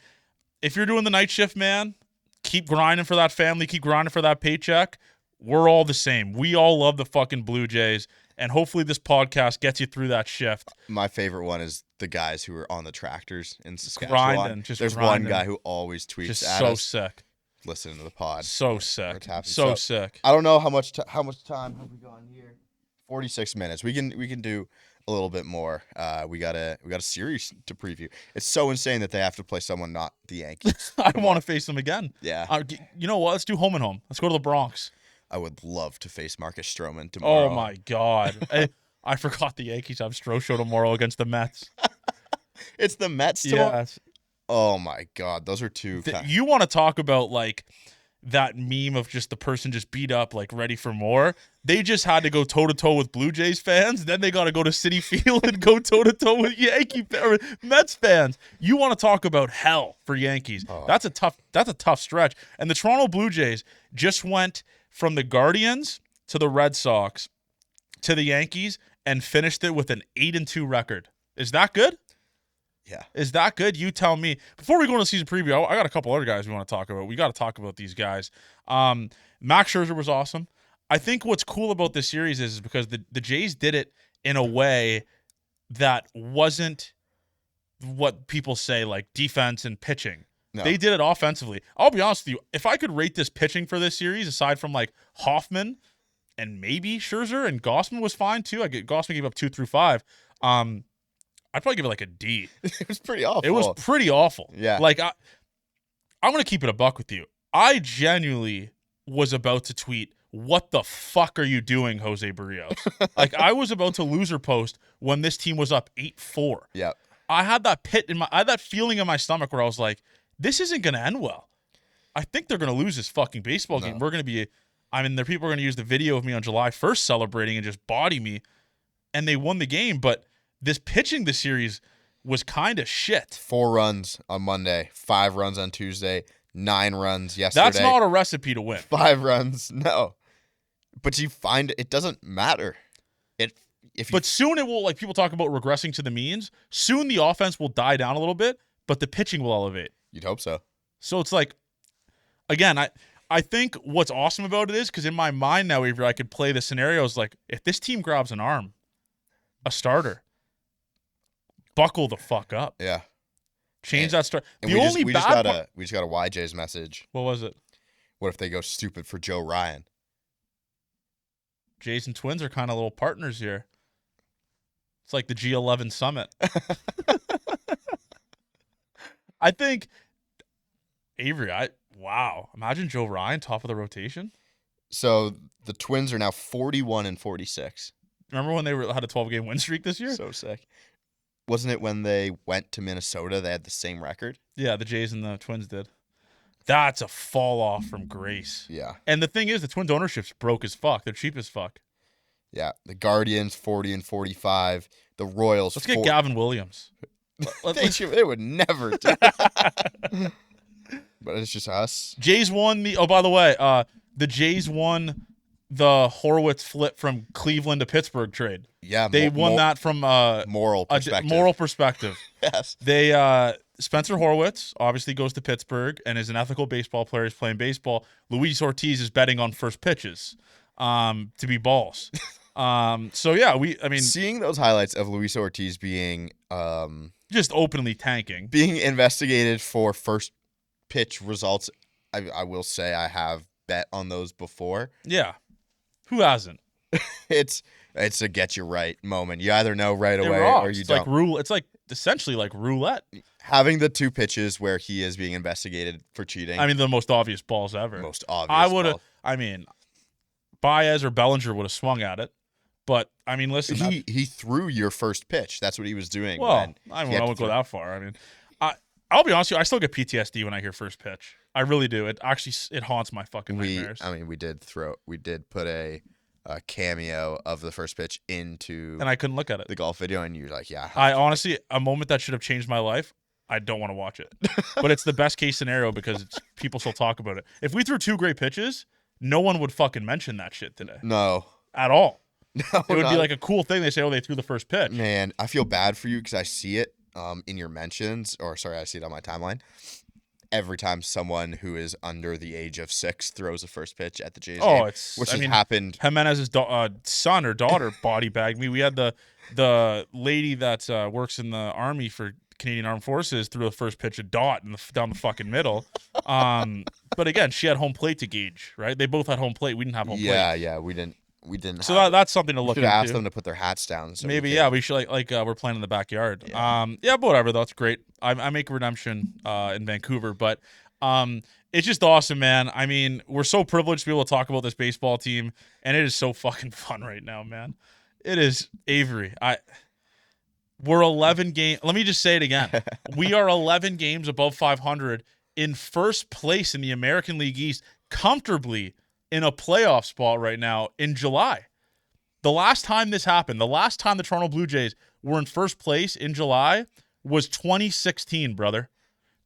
if you're doing the night shift, man, keep grinding for that family. Keep grinding for that paycheck. We're all the same. We all love the fucking Blue Jays. And hopefully this podcast gets you through that shift. My favorite one is the guys who are on the tractors in Saskatchewan. There's one guy who always tweets just at so us. sick. Listening to the pod. So sick. So sick. I don't know how much time have we got here. 46 minutes. We can do a little bit more. We got a series to preview. It's so insane that they have to play someone not the Yankees. I want to face them again. Yeah. You know what? Let's do home and home. Let's go to the Bronx. I would love to face Marcus Stroman tomorrow. Oh my God. I forgot the Yankees have Stro Show tomorrow against the Mets. It's the Mets tomorrow? Yes. Oh my God. Those are two. You want to talk about like that meme of just the person just beat up, like ready for more. They just had to go toe-to-toe with Blue Jays fans. Then they got to go to Citi Field and go toe-to-toe with Mets fans. You want to talk about hell for Yankees. Oh. That's a tough stretch. And the Toronto Blue Jays just went from the Guardians to the Red Sox to the Yankees and finished it with an 8-2 record. Is that good? Yeah. Is that good? You tell me. Before we go into season preview, I got a couple other guys we want to talk about. We got to talk about these guys. Max Scherzer was awesome. I think what's cool about this series is because the Jays did it in a way that wasn't what people say, like defense and pitching. No. They did it offensively. I'll be honest with you. If I could rate this pitching for this series, aside from like Hoffman and maybe Scherzer and Gausman was fine too. Gausman gave up 2 through 5. I'd probably give it like a D. It was pretty awful. It was pretty awful. Yeah. Like, I'm going to keep it a buck with you. I genuinely was about to tweet, what the fuck are you doing, Jose Barrios? Like, I was about to loser post when this team was up 8-4. Yeah. I had that I had that feeling in my stomach where I was like, this isn't going to end well. I think they're going to lose this fucking baseball game. We're going to be, people are going to use the video of me on July 1st celebrating and just body me. And they won the game, but this pitching this series was kind of shit. 4 runs on Monday, 5 runs on Tuesday, 9 runs yesterday. That's not a recipe to win. 5 runs, no. But you find it doesn't matter. But soon it will, like people talk about regressing to the means, soon the offense will die down a little bit, but the pitching will elevate. You'd hope so. So it's like, again, I think what's awesome about it is, because in my mind now, Avery, I could play the scenarios like, if this team grabs an arm, a starter, buckle the fuck up. Yeah. Change that start. We just got a YJ's message. What was it? What if they go stupid for Joe Ryan? Jays and Twins are kind of little partners here. It's like the G11 summit. I think, Avery, wow. Imagine Joe Ryan, top of the rotation. So the Twins are now 41-46. Remember when they had a 12-game win streak this year? So sick. Wasn't it when they went to Minnesota, they had the same record? Yeah, the Jays and the Twins did. That's a fall off from grace. Yeah. And the thing is, the Twins' ownership's broke as fuck. They're cheap as fuck. Yeah. The Guardians, 40-45. The Royals, Let's get Gavin Williams. They would never do that. But it's just us. Jays won by the way, the Jays won the Horwitz flip from Cleveland to Pittsburgh trade. Yeah. They won that from moral perspective. Moral perspective. Yes. They Spencer Horwitz obviously goes to Pittsburgh and is an ethical baseball player. He's playing baseball. Luis Ortiz is betting on first pitches to be balls. So yeah, seeing those highlights of Luis Ortiz being just openly tanking, being investigated for first pitch results, I will say I have bet on those before. Yeah, who hasn't? It's a get you right moment. You either know right away or you it's don't. It's like essentially like roulette. Having the 2 pitches where he is being investigated for cheating. I mean, the most obvious balls ever. Most obvious. I mean, Baez or Bellinger would have swung at it, but I mean, listen, he threw your first pitch. That's what he was doing. Well, I won't go that far. I mean, I'll be honest with you. I still get PTSD when I hear first pitch. I really do. It haunts my fucking nightmares. We did put a cameo of the first pitch into, and I couldn't look at it. The golf video, and you're like, yeah. I honestly, a moment that should have changed my life. I don't want to watch it, but it's the best case scenario because people still talk about it. If we threw 2 great pitches, no one would fucking mention that shit today. No, at all. No, it would be like a cool thing. They say, oh, they threw the first pitch. Man, I feel bad for you because I see it in your mentions, I see it on my timeline. Every time someone who is under the age of 6 throws a first pitch at the Jays game, which has happened. Jimenez's son or daughter body bagged me. We had the lady that works in the Army for Canadian Armed Forces threw the first pitch a dot down the fucking middle. But again, she had home plate to gauge, right? They both had home plate. We didn't have home plate. Yeah, we didn't. So that's something to look into. Should have asked them to put their hats down. So maybe, we should like we're playing in the backyard. Yeah. But whatever. That's great. I make Redemption in Vancouver, but it's just awesome, man. I mean, we're so privileged to be able to talk about this baseball team, and it is so fucking fun right now, man. It is, Avery. We're 11 games. Let me just say it again. We are 11 games above 500 in first place in the American League East, comfortably in a playoff spot right now in July. The last time this happened, the last time the Toronto Blue Jays were in first place in July was 2016, brother.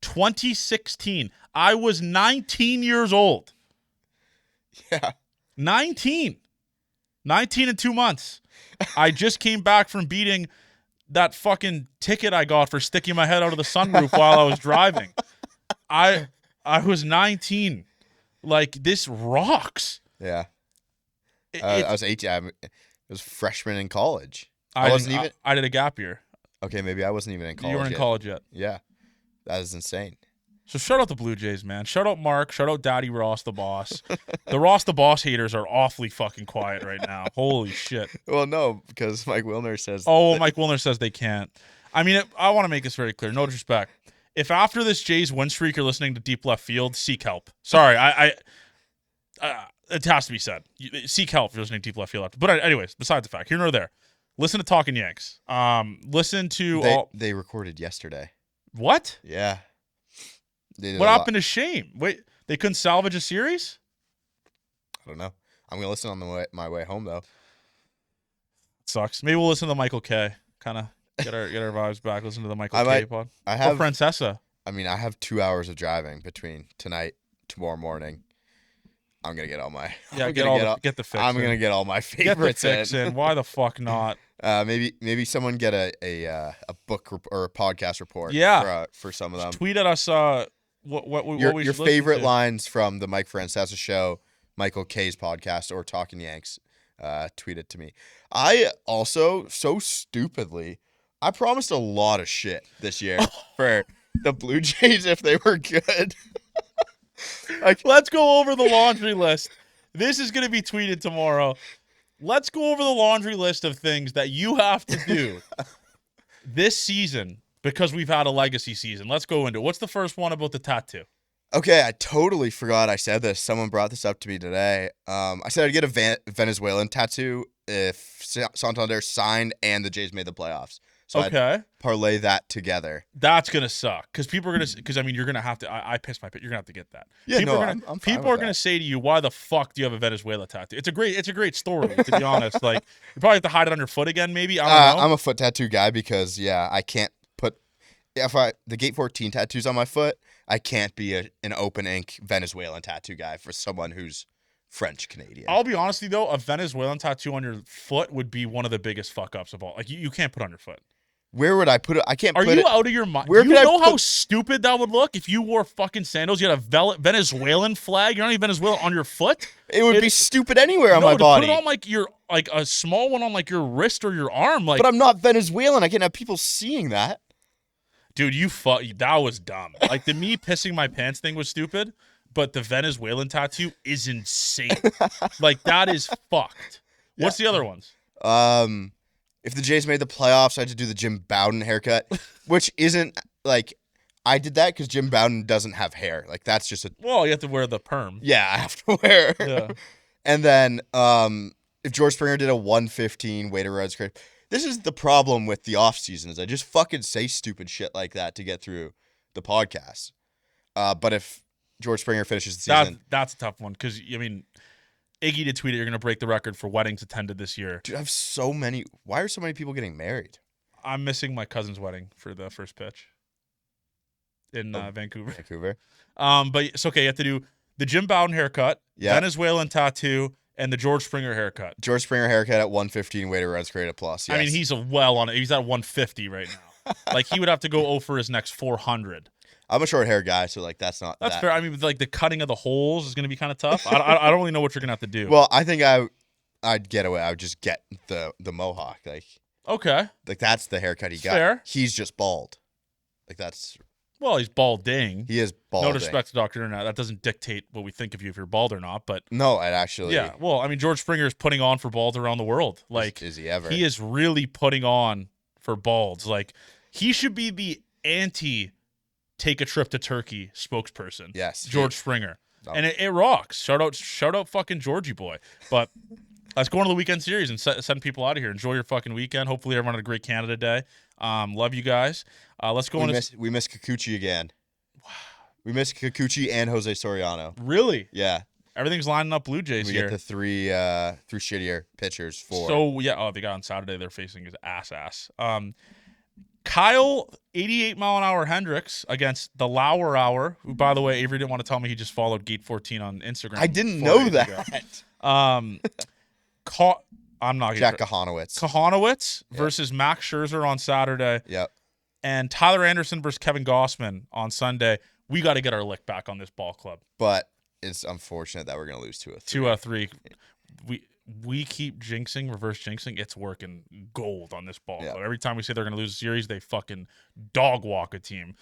2016. I was 19 years old. Yeah. 19 and 2 months. I just came back from beating that fucking ticket I got for sticking my head out of the sunroof while I was driving. I was 19. Like, this rocks. Yeah. I was 18. I was freshman in college. I did a gap year. Okay, maybe I wasn't even in college. You weren't in college yet. Yeah. That is insane. So shout out the Blue Jays, man. Shout out Mark. Shout out Daddy Ross the Boss. The Ross the Boss haters are awfully fucking quiet right now. Holy shit. Well, no, because Mike Wilner says... Mike Wilner says they can't. I mean, I want to make this very clear. No disrespect. If after this Jays win streak you're listening to Deep Left Field, seek help. Sorry, it has to be said. Seek help if you're listening to Deep Left Field. But anyways, besides the fact, here nor there, listen to Talking Yanks. Listen to... They recorded yesterday. What? Yeah. What happened to Shame? Wait, they couldn't salvage a series? I don't know. I'm going to listen on my way home, though. It sucks. Maybe we'll listen to Michael K. Kind of get our vibes back. Listen to the Michael K. pod. I have Francesa. I mean, I have 2 hours of driving between tonight, tomorrow morning. I'm going to get all my... get the fix I'm going to get all my favorites Get the fix in. Why the fuck not? Maybe someone get a book or a podcast report. Yeah. For some of them. Tweet at us your favorite lines from the Mike Francesa show, Michael K's podcast, or Talking Yanks. Tweet it to me. I also, so stupidly, I promised a lot of shit this year for the Blue Jays if they were good. Let's go over the laundry list. This is going to be tweeted tomorrow. Let's go over the laundry list of things that you have to do this season because we've had a legacy season. Let's go into it. What's the first one about the tattoo? Okay, I totally forgot I said this. Someone brought this up to me today. I said I'd get a Venezuelan tattoo if Santander signed and the Jays made the playoffs. So I'd parlay that together. That's going to suck because people are going to – because, I mean, you're going to have to – I pissed my pit. You're going to have to get that. Yeah, people are going to say to you, why the fuck do you have a Venezuela tattoo? It's a great story, to be honest. Like, you probably have to hide it on your foot again maybe. I don't know. I'm a foot tattoo guy because, I can't put – the Gate 14 tattoos on my foot, I can't be an open ink Venezuelan tattoo guy for someone who's French Canadian. I'll be honest with you, though. A Venezuelan tattoo on your foot would be one of the biggest fuck-ups of all. Like, you can't put on your foot. Where would I put it? I can't put it. Are you out of your mind? Do you know how stupid that would look if you wore fucking sandals? You had a Venezuelan flag. You're not even Venezuelan on your foot. It would be stupid anywhere on my body. Put it on like your like a small one on like your wrist or your arm. Like, But I'm not Venezuelan. I can't have people seeing that. dude, that was dumb. Like the me pissing my pants thing was stupid, but the Venezuelan tattoo is insane. Like that is fucked. What's the other ones? If the Jays made the playoffs, I had to do the Jim Bowden haircut, which isn't like I did that because Jim Bowden doesn't have hair. Like that's just a Well, you have to wear the perm. yeah. I have to wear. Yeah. And then if George Springer did a 115 way to Reds crate. This is the problem with the off season is I just fucking say stupid shit like that to get through the podcast. But if George Springer finishes the season, that's a tough one because I mean, Iggy did tweet it. You're going to break the record for weddings attended this year. dude, I have so many. Why are so many people getting married? I'm missing my cousin's wedding for the first pitch in Vancouver. Vancouver. But it's okay. You have to do the Jim Bowden haircut, Yeah. Venezuelan tattoo, and the George Springer haircut. George Springer haircut at 115 way to Reds crate a plus. Yes. I mean, he's on it. He's at 150 right now. Like he would have to go 0 for his next 400. I'm a short hair guy, so like that's That's fair. I mean, like the cutting of the holes is going to be kind of tough. I don't really know what you're going to have to do. Well, I think I'd get away. I would just get the mohawk. Okay. Like that's the haircut he got. Fair. He's just bald. Like that's Well, he's balding. he is bald. No disrespect to Dr. Internet. That doesn't dictate what we think of you if you're bald or not. But No, it actually. yeah, well, I mean, George Springer is putting on for balds around the world. Like, is he ever? he is really putting on for balds. Like, he should be the anti take a trip to Turkey spokesperson. Yes. George Springer. No. And it rocks. Shout out fucking Georgie boy. But let's go into the weekend series and send people out of here. Enjoy your fucking weekend. Hopefully everyone had a great Canada Day. Love you guys. Let's go we miss Kikuchi again. We miss Kikuchi and Jose Soriano. Really? Yeah. Everything's lining up Blue Jays We here. get the three shittier pitchers for. So, yeah. Oh, they got on Saturday. They're facing his ass. Kyle, 88-mile-an-hour Hendricks against the Lauer Hour, who, by the way, Avery didn't want to tell me he just followed Gate 14 on Instagram. I didn't 4 know days that. ago. I'm not Jack Kahanowitz. Kahanowitz versus Max Scherzer on Saturday. Yep. And Tyler Anderson versus Kevin Gossman on Sunday. We got to get our lick back on this ball club. But it's unfortunate that we're going to lose 2-3. 2 out of 3. We keep reverse jinxing. It's working gold on this ball club. Every time we say they're going to lose a series, they fucking dog walk a team.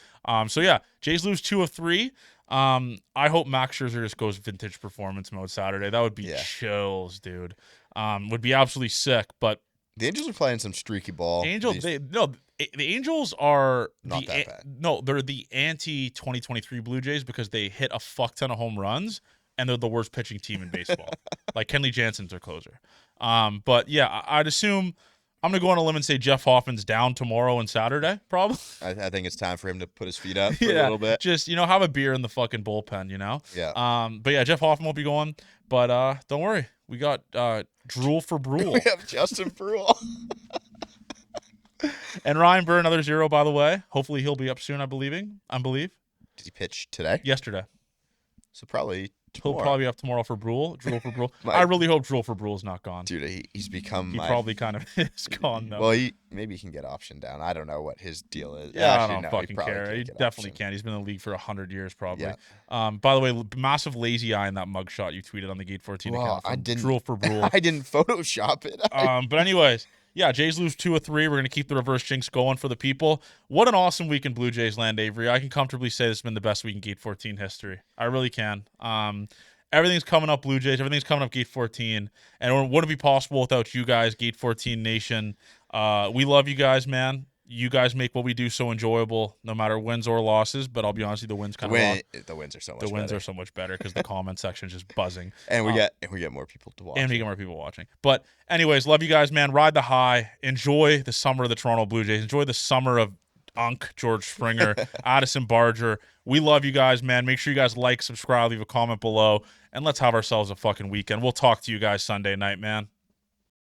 So yeah, Jays lose 2 of 3. I hope Max Scherzer just goes vintage performance mode Saturday. That would be chills, dude. Would be absolutely sick. But the Angels are playing some streaky ball. The Angels are not that bad. No, they're the anti-2023 Blue Jays because they hit a fuck ton of home runs. And they're the worst pitching team in baseball. Like Kenley Jansen's their closer. But yeah, I'd assume I'm gonna go on a limb and say Jeff Hoffman's down tomorrow and Saturday, probably. I think it's time for him to put his feet up for a little bit. Just have a beer in the fucking bullpen, Yeah. But yeah, Jeff Hoffman won't be going. But don't worry, we got Drool for Brule. We have Justin Brule. And Ryan Burr, another 0, by the way. Hopefully he'll be up soon. I believe. Did he pitch today? Yesterday. So probably. He'll probably be up tomorrow for Drool for Brule. I really hope Drool for Brule's not gone. Dude, he's become. He probably kind of is gone though. Well, maybe he can get optioned down. I don't know what his deal is. Yeah, I don't fucking care. He definitely can. He's been in the league for 100 years probably. Yeah. By the way, massive lazy eye in that mugshot you tweeted on the Gate 14 account. I didn't. Drool for Brule. I didn't Photoshop it. But anyways. Yeah, Jays lose 2 of 3. We're going to keep the reverse jinx going for the people. What an awesome week in Blue Jays land, Avery. I can comfortably say this has been the best week in Gate 14 history. I really can. Everything's coming up Blue Jays. Everything's coming up Gate 14. And it wouldn't be possible without you guys, Gate 14 Nation. We love you guys, man. You guys make what we do so enjoyable, no matter wins or losses. But I'll be honest with you, the wins kind of the wins are so much. The wins are so much better because the comment section is just buzzing, and we get more people to watch, and we get more people watching. But anyways, love you guys, man. Ride the high. Enjoy the summer of the Toronto Blue Jays. Enjoy the summer of George Springer, Addison Barger. We love you guys, man. Make sure you guys like, subscribe, leave a comment below, and let's have ourselves a fucking weekend. We'll talk to you guys Sunday night, man.